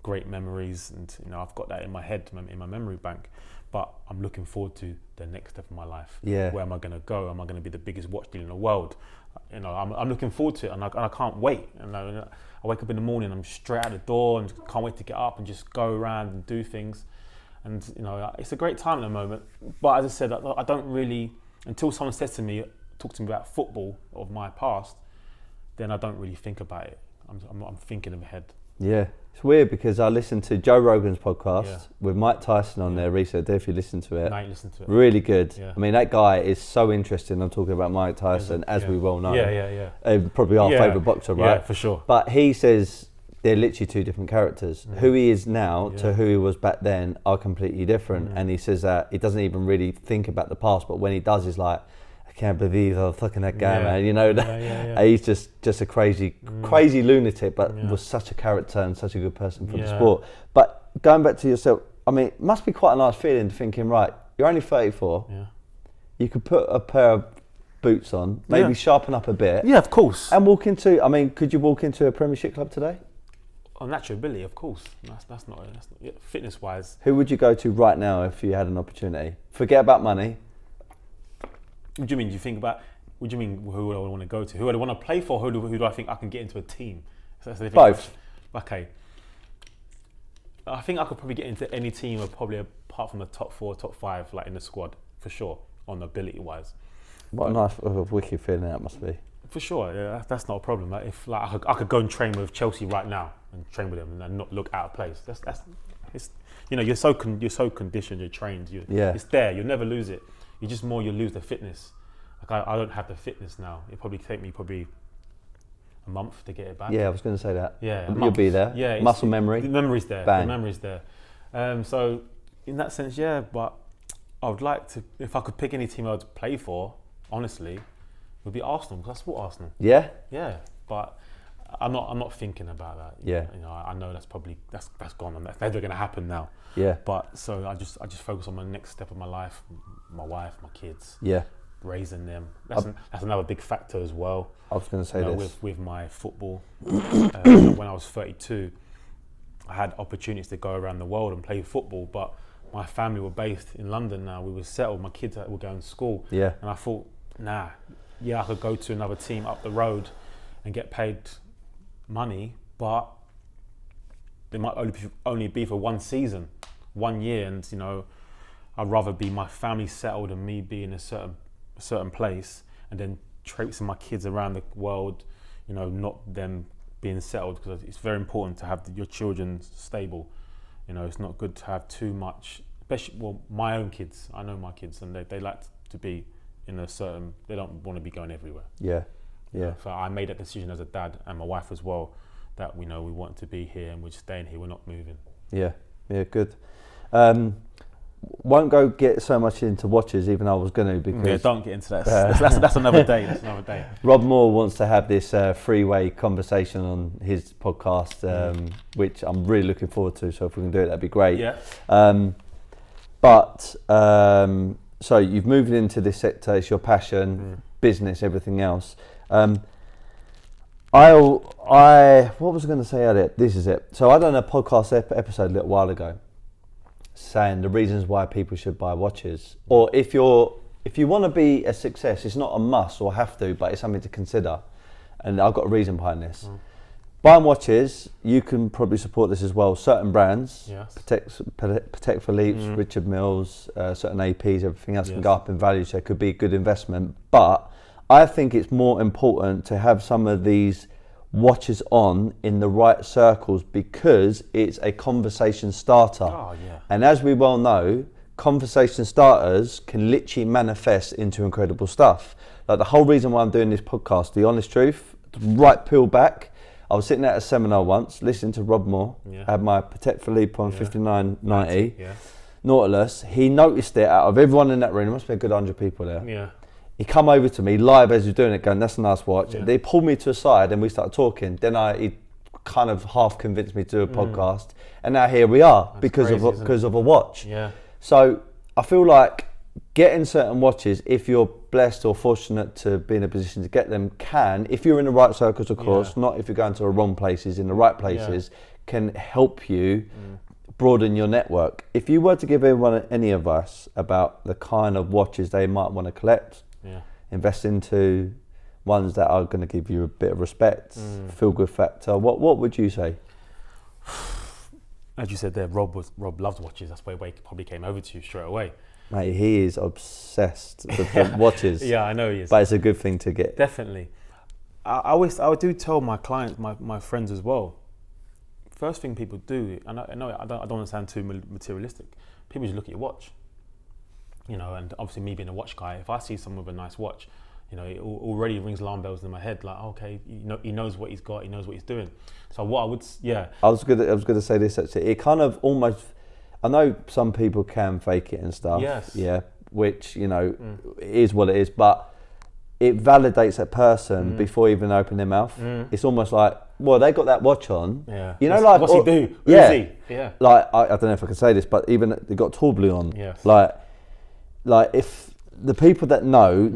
great memories, and you know, I've got that in my head, in my memory bank. But I'm looking forward to the next step of my life. Yeah. Where am I going to go? Am I going to be the biggest watch dealer in the world? You know, I'm looking forward to it, and I can't wait. And I wake up in the morning, I'm straight out the door, and can't wait to get up and just go around and do things. And you know, it's a great time at the moment. But as I said, I don't really, until someone talks to me about football of my past, then I don't really think about it. I'm thinking ahead. Yeah, it's weird because I listened to Joe Rogan's podcast with Mike Tyson on there recently. If you listen to it, really good. Yeah. I mean, that guy is so interesting. I'm talking about Mike Tyson, as we well know. Probably our favourite boxer, right? Yeah, for sure. But he says they're literally two different characters. Who he is now to who he was back then are completely different. And he says that he doesn't even really think about the past, but when he does, he's like, I can't believe I'm fucking that guy, man. You know, he's just a crazy lunatic, but was such a character and such a good person for the sport. But going back to yourself, I mean, it must be quite a nice feeling thinking, right, you're only 34. Yeah. You could put a pair of boots on, maybe sharpen up a bit. Yeah, of course. And could you walk into a premiership club today? On natural ability, of course. That's not fitness wise. Who would you go to right now if you had an opportunity? Forget about money. What do you mean? What do you mean? Who would I want to go to? Who would I want to play for? Who do I think I can get into a team? So that's the both. Okay. I think I could probably get into any team, probably apart from the top 4, top 5, like in the squad for sure, on ability wise. What a nice, wicked feeling that must be. For sure, yeah, that's not a problem. Like if I could go and train with Chelsea right now and train with them and not look out of place. It's you know, you're so conditioned, you're trained. It's there. You'll never lose it. You'll lose the fitness. Like I don't have the fitness now. It'll probably take me a month to get it back. Yeah, I was going to say that. Yeah, you'll be there. Yeah, muscle memory. The memory's there. Bang. The memory's there. So in that sense, yeah. But I would like to, if I could pick any team I would play for, honestly, would be Arsenal, because I support Arsenal. Yeah. Yeah, but I'm not thinking about that. Yeah. You know, I know that's gone. That's never going to happen now. Yeah. But so I just focus on my next step of my life, my wife, my kids. Yeah. Raising them. That's another big factor as well. I was going to say this. With my football. When I was 32, I had opportunities to go around the world and play football, but my family were based in London now. We were settled. My kids were going to school. Yeah. And I thought, I could go to another team up the road and get paid money, but it might only be for one season, 1 year, and you know, I'd rather be my family settled and me be in a certain place, and then traipsing my kids around the world, you know, not them being settled, because it's very important to have your children stable. You know, it's not good to have too much, especially my own kids. I know my kids, and they like to be in they don't want to be going everywhere. Yeah, yeah. So I made that decision as a dad, and my wife as well, that we want to be here and we're staying here, we're not moving. Yeah, yeah, good. Won't go get so much into watches, even though I was going to, because don't get into that. That's another day. That's another day. Rob Moore wants to have this three-way conversation on his podcast, which I'm really looking forward to. So if we can do it, that'd be great. Yeah. so you've moved into this sector, it's your passion, business, everything else. What was I going to say earlier? This is it. So I done a podcast episode a little while ago saying the reasons why people should buy watches. Or if you want to be a success, it's not a must or have to, but it's something to consider. And I've got a reason behind this. Buying watches, you can probably support this as well. Certain brands, Yes. Patek Philippe's, Richard Milles, certain APs, everything else can go up in value, so it could be a good investment. But I think it's more important to have some of these watches on in the right circles because it's a conversation starter. Oh, yeah. And as we well know, conversation starters can literally manifest into incredible stuff. Like the whole reason why I'm doing this podcast, the honest truth, right peel back. I was sitting at a seminar once, listening to Rob Moore. I had my Patek Philippe on 5990 Nautilus. He noticed it out of everyone in that room. There must be a good 100 people there. Yeah. He come over to me live as he was doing it, going, "That's a nice watch." They pulled me to a side and we started talking. Then he kind of half convinced me to do a podcast, and now here we are. That's because of a watch. Yeah. So I feel like getting certain watches, if you're blessed or fortunate to be in a position to get them, if you're in the right circles, of course, not if you're going to the wrong places, in the right places, can help you broaden your network. If you were to give everyone any advice about the kind of watches they might want to collect, invest into ones that are going to give you a bit of respect, feel good factor, what would you say? As you said there, Rob loves watches. That's why he probably came over to you straight away. Mate, he is obsessed with the watches. Yeah, I know he is. But it's a good thing to get. Definitely. I do tell my clients, my friends as well. First thing people do, and I know I don't want to sound too materialistic. People just look at your watch. You know, and obviously me being a watch guy, if I see someone with a nice watch, you know, it already rings alarm bells in my head. Like, okay, you know, he knows what he's got, he knows what he's doing. So what I would, I was gonna say this actually. It kind of almost, I know some people can fake it and stuff. Yes. Yeah, which it is what it is, but it validates that person before even opening their mouth. It's almost like, well, they got that watch on. Yeah. You know, like what's he do? Who yeah. is he? Yeah. Like I don't know if I can say this, but even they got tall blue on. Yes. Like if the people that know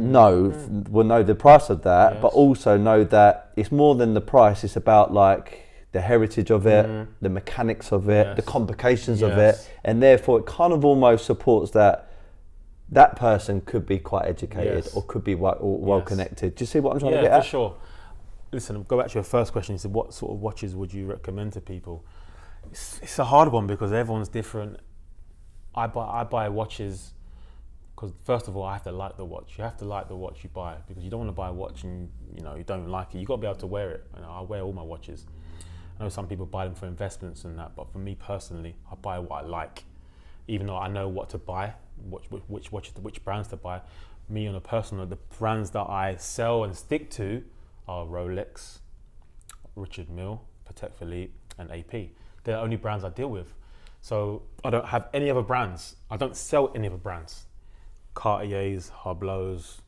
will know the price of that, but also know that it's more than the price. It's about like the heritage of it, the mechanics of it, the complications of it, and therefore it kind of almost supports that person could be quite educated or could be well connected. Do you see what I'm trying to get at? Yeah, for sure. Listen, go back to your first question. You said, what sort of watches would you recommend to people? It's a hard one because everyone's different. I buy watches because first of all, I have to like the watch. You have to like the watch you buy because you don't want to buy a watch and you don't like it. You got to be able to wear it. I wear all my watches. I know some people buy them for investments and that, but for me personally, I buy what I like. Even though I know what to buy, which brands to buy. Me on a personal, the brands that I sell and stick to are Rolex, Richard Mille, Patek Philippe, and AP. They're the only brands I deal with. So I don't have any other brands. I don't sell any other brands. Cartiers, Hublots,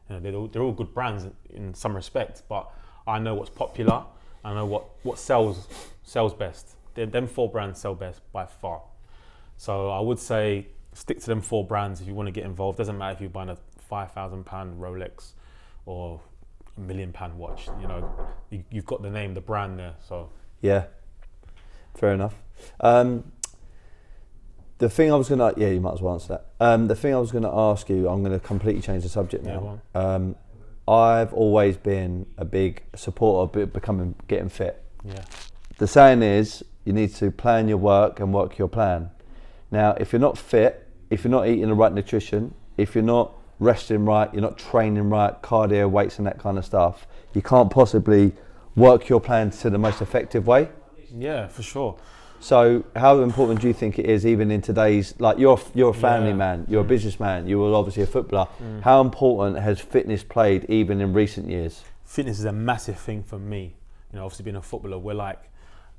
they're all good brands in some respects, but I know what's popular. I know what sells best. Them 4 brands sell best by far. So I would say stick to them 4 brands if you want to get involved. Doesn't matter if you're buying a £5,000 Rolex or £1 million watch. You've got the name, the brand there. So yeah, fair enough. The thing I was gonna, you might as well answer that. The thing I was gonna ask you, I'm gonna completely change the subject now. I've always been a big supporter of getting fit. Yeah. The saying is, you need to plan your work and work your plan. Now, if you're not fit, if you're not eating the right nutrition, if you're not resting right, you're not training right, cardio, weights and that kind of stuff, you can't possibly work your plan to the most effective way. Yeah, for sure. So how important do you think it is, even in today's, like you're a family man, you're a businessman, you were obviously a footballer. How important has fitness played even in recent years? Fitness is a massive thing for me. Obviously being a footballer, we're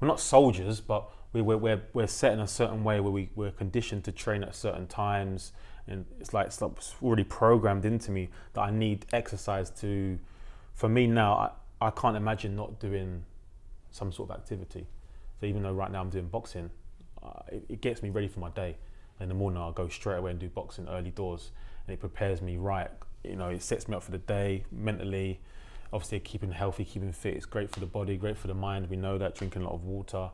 not soldiers, but we're set in a certain way where we're conditioned to train at certain times, and it's already programmed into me that I need exercise to. For me now, I can't imagine not doing some sort of activity. So even though right now I'm doing boxing, it gets me ready for my day. In the morning, I'll go straight away and do boxing early doors, and it prepares me right. It sets me up for the day mentally. Obviously, keeping healthy, keeping fit, it's great for the body, great for the mind. We know that, drinking a lot of water.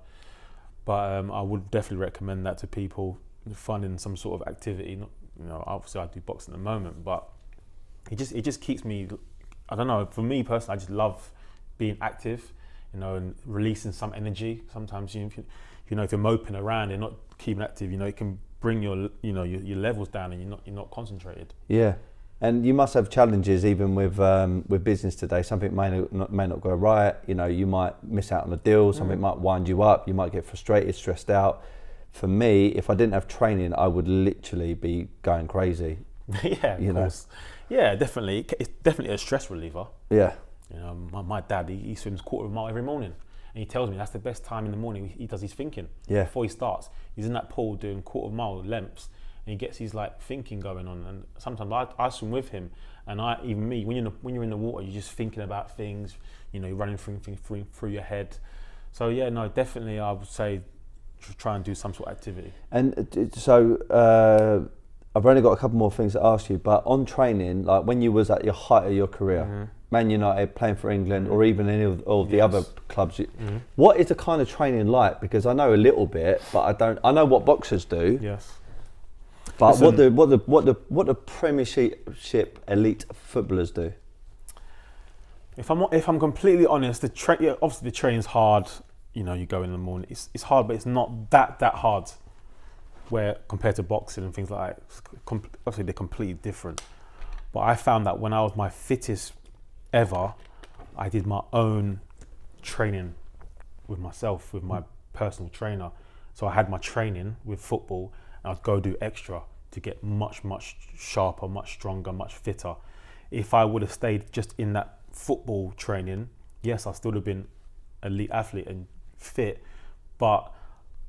But I would definitely recommend that to people, finding some sort of activity. Obviously I do boxing at the moment, but it just keeps me, I don't know, for me personally, I just love being active, and releasing some energy. Sometimes, if you're moping around and not keeping active, it can bring your levels down, and you're not concentrated. Yeah. And you must have challenges even with business today. Something may not go right. You might miss out on a deal. Something might wind you up. You might get frustrated, stressed out. For me, if I didn't have training, I would literally be going crazy. Yeah, of course. Yeah, definitely. It's definitely a stress reliever. Yeah. My dad, he swims quarter of a mile every morning, and he tells me that's the best time in the morning he does his thinking. Yeah. Before he starts, he's in that pool doing quarter of a mile lengths. And he gets his thinking going on, and sometimes I swim with him, and when you're in the water, you're just thinking about things, you're running through your head. So yeah, no, definitely I would say try and do some sort of activity. And so I've only got a couple more things to ask you, but on training, like when you was at your height of your career, Man United, playing for England, or even any of the other clubs, what is the kind of training like? Because I know a little bit, but I know what boxers do. Yes. But listen, what the premiership elite footballers do? If I'm completely honest, obviously the training's hard. You go in the morning. It's hard, but it's not that hard. Where compared to boxing and things like that, obviously they're completely different. But I found that when I was my fittest ever, I did my own training with myself, with my personal trainer. So I had my training with football, and I'd go do extra to get much sharper, much stronger, much fitter. If I would have stayed just in that football training, yes, I still have been elite athlete and fit, but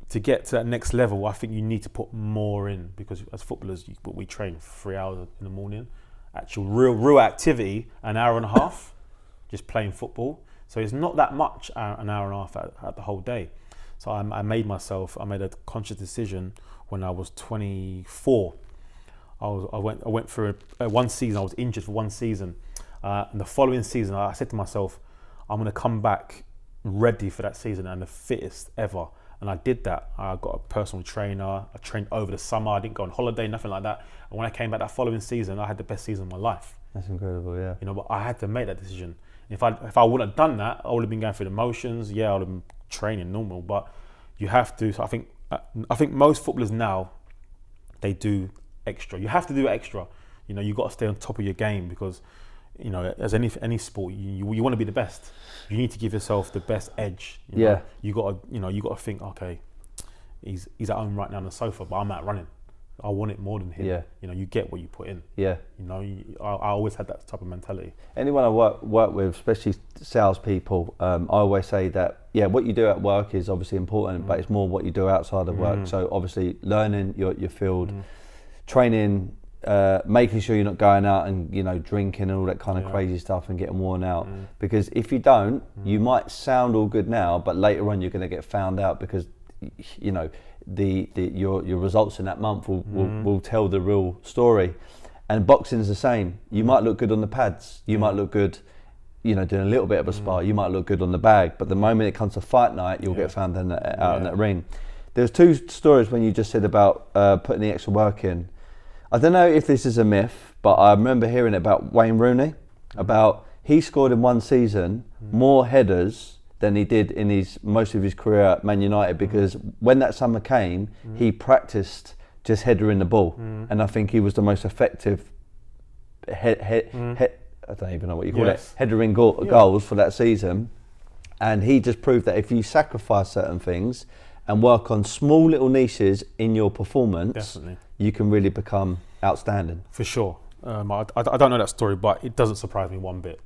to get to that next level, I think you need to put more in, because as footballers, we train 3 hours in the morning, actual real activity, an hour and a half, just playing football. So it's not that much, an hour and a half at the whole day. So I made a conscious decision when I was 24. I went through one season. I was injured for one season, and the following season I said to myself, I'm going to come back ready for that season and the fittest ever. And I did that. I got a personal trainer. I trained over the summer. I didn't go on holiday, nothing like that. And when I came back that following season, I had the best season of my life. That's incredible, yeah. But I had to make that decision. If I wouldn't have done that, I would have been going through the motions. Yeah, I would have been training normal, but you have to. So I think most footballers now, they do extra. You have to do extra. You got to stay on top of your game, because as any sport, you want to be the best. You need to give yourself the best edge. You got to think, okay, he's at home right now on the sofa, but I'm out running. I want it more than him. Yeah. You get what you put in. Yeah. I always had that type of mentality. Anyone I work with, especially salespeople, I always say that, what you do at work is obviously important, but it's more what you do outside of work. So obviously learning your field, training, making sure you're not going out and drinking and all that kind of crazy stuff and getting worn out. Because if you don't, you might sound all good now, but later on you're going to get found out, because your results in that month will tell the real story. And boxing's the same. You might look good on the pads. You might look good, doing a little bit of a spar. You might look good on the bag. But the moment it comes to fight night, you'll get found out in that ring. There's two stories when you just said about putting the extra work in. I don't know if this is a myth, but I remember hearing about Wayne Rooney, about he scored in one season more headers than he did in most of his career at Man United, because when that summer came, he practiced just headering the ball, and I think he was the most effective I don't even know what you call it, headering goals for that season. And he just proved that if you sacrifice certain things and work on small little niches in your performance, you can really become outstanding. For sure. I don't know that story, but it doesn't surprise me one bit.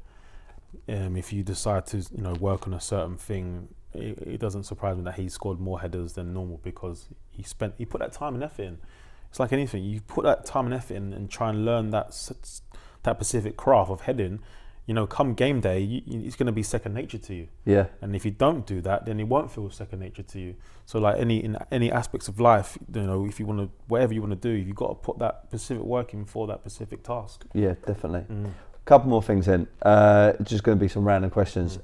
If you decide to work on a certain thing, it doesn't surprise me that he scored more headers than normal, because he put that time and effort in. It's like anything, you put that time and effort in and try and learn that specific craft of heading. come game day, it's going to be second nature to you. Yeah. And if you don't do that, then it won't feel second nature to you. So like in any aspects of life, if you want to, whatever you want to do, you've got to put that specific work in for that specific task. Yeah, definitely. Couple more things then. Just going to be some random questions.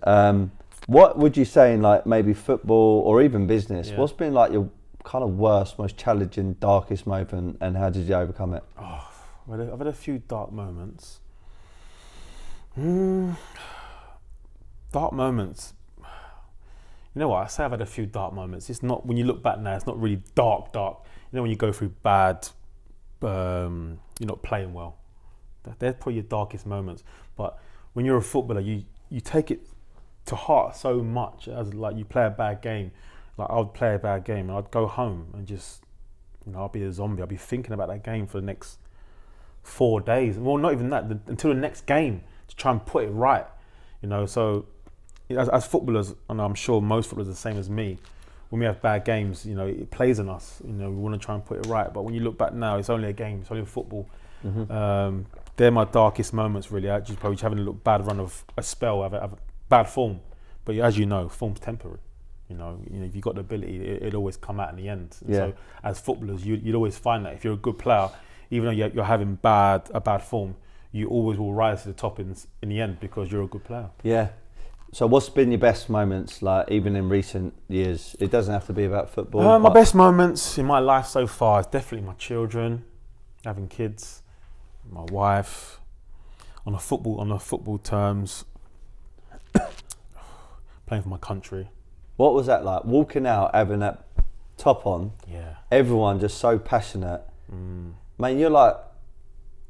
What would you say in like maybe football or even business? Yeah. What's been like your kind of worst, most challenging, darkest moment, and how did you overcome it? Oh, I've had a few dark moments. Dark moments. You know what? I say I've had a few dark moments. It's not, when you look back now, it's not really dark. When you go through bad, you're not playing well. They're probably your darkest moments. But when you're a footballer, you take it to heart so much. As like you play a bad game. Like I would play a bad game and I'd go home and just, I'll be a zombie. I'll be thinking about that game for the next 4 days. Well, not even that, until the next game, to try and put it right. So as footballers, and I'm sure most footballers are the same as me, when we have bad games, it plays on us. We want to try and put it right. But when you look back now, it's only a game, it's only football. They're my darkest moments, really. Actually, probably having a little bad run of a spell, have a bad form. But as you know, form's temporary. If you've got the ability, it'll always come out in the end. Yeah. So as footballers, you'd always find that if you're a good player, even though you're having a bad form, you always will rise to the top in the end because you're a good player. Yeah. So what's been your best moments, like even in recent years? It doesn't have to be about football. My best moments in my life so far is definitely my children, having kids, my wife, on a football terms, playing for my country. What was that like? Walking out, having that top on, everyone just so passionate. Mate, you're like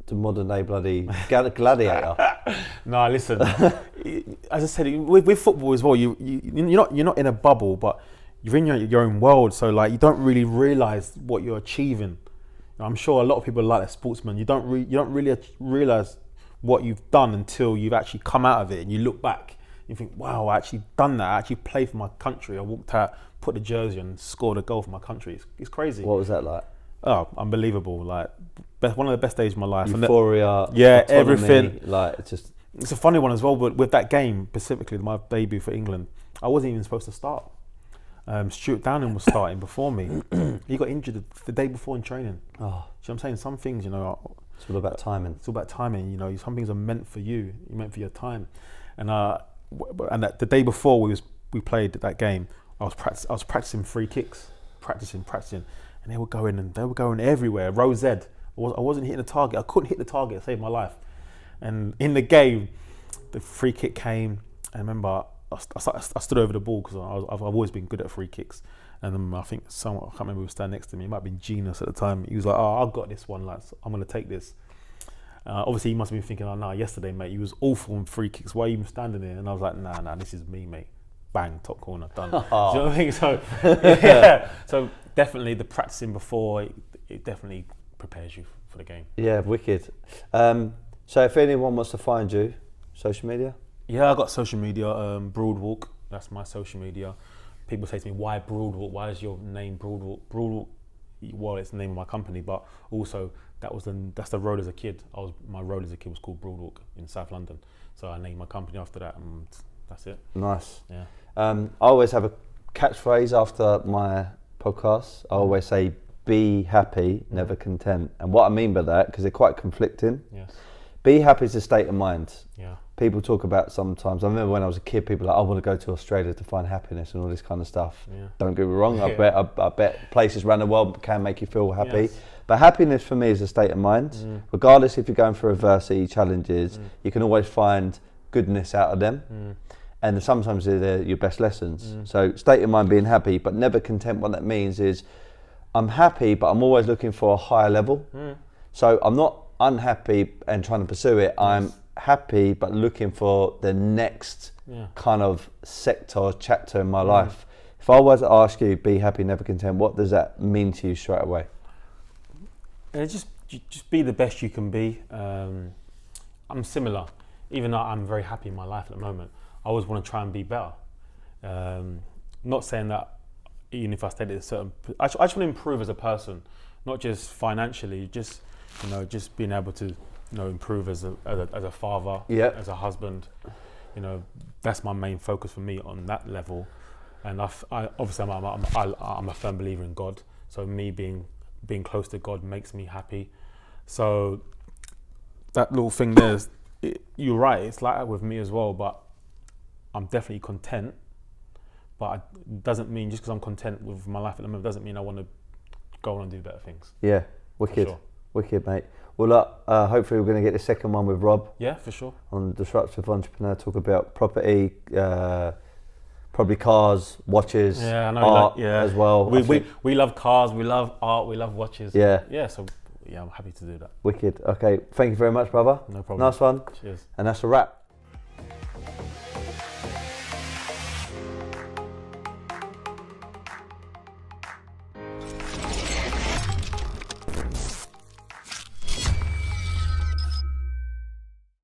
the modern day bloody gladiator. No, listen. As I said, with football as well, you're not in a bubble, but you're in your own world. So like you don't really realise what you're achieving. I'm sure a lot of people are like that, sportsmen. You don't really realise what you've done until you've actually come out of it and you look back. You think, wow, I actually done that. I actually played for my country. I walked out, put the jersey on, scored a goal for my country. It's crazy. What was that like? Oh, unbelievable! Like one of the best days of my life. Euphoria, autonomy, everything. Like it's a funny one as well. But with that game specifically, my debut for England, I wasn't even supposed to start. Stuart Downing was starting before me. He got injured the day before in training. Oh, see what I'm saying? Some things, it's all about timing. It's all about timing. Some things are meant for you. You're meant for your time. And the day before we played that game, I was practicing free kicks, practicing, and they were going everywhere. Row Z. I wasn't hitting the target. I couldn't hit the target to save my life. And in the game, the free kick came. I remember I stood over the ball because I've always been good at free kicks. And I think someone, I can't remember who was standing next to me. It might have been Genius at the time. He was like, "Oh, I've got this one. Like, I'm going to take this." Obviously, he must have been thinking, "Oh, no, yesterday, mate, you was awful in free kicks. Why are you even standing there?" And I was like, "Nah, this is me, mate. Bang, top corner, done." Do you know what I mean? So, So definitely the practicing before, it definitely prepares you for the game. Yeah, wicked. So if anyone wants to find you, social media? Yeah, I got social media, Broadwalk, that's my social media. People say to me, why Broadwalk? Why is your name Broadwalk? Broadwalk, well, it's the name of my company, but also that's the road as a kid. My road as a kid was called Broadwalk in South London. So I named my company after that, and that's it. Nice. Yeah. I always have a catchphrase after my podcast. I always say, be happy, never content. And what I mean by that, because they're quite conflicting. Yes. Be happy is a state of mind. Yeah. People talk about sometimes, I remember when I was a kid, people were like, I want to go to Australia to find happiness and all this kind of stuff. Yeah. Don't get me wrong, I bet places around the world can make you feel happy. Yes. But happiness for me is a state of mind. Regardless if you're going through adversity, challenges, you can always find goodness out of them. And sometimes they're your best lessons. So state of mind, being happy, but never content. What that means is I'm happy, but I'm always looking for a higher level. So I'm not unhappy and trying to pursue it. I'm happy, but looking for the next kind of sector or chapter in my life. If I was to ask you, be happy, never content, what does that mean to you straight away? Just be the best you can be. I'm similar, even though I'm very happy in my life at the moment. I always want to try and be better. Not saying that even if I stayed at a certain, I just want to improve as a person, not just financially. Just being able to improve as a father, Yeah. as a husband. That's my main focus for me on that level. And obviously I'm a firm believer in God. So me being close to God makes me happy. So that little thing there, you're right. It's like that with me as well. But I'm definitely content. But it doesn't mean just because I'm content with my life at the moment doesn't mean I want to go on and do better things. Yeah, wicked, sure. Wicked, mate. Well, look, hopefully we're going to get the second one with Rob. Yeah, for sure. On Disruptive Entrepreneur, talk about property, probably cars, watches, art as well. We love cars, we love art, we love watches. Yeah. Yeah, so I'm happy to do that. Wicked. Okay, thank you very much, brother. No problem. Nice one. Cheers. And that's a wrap.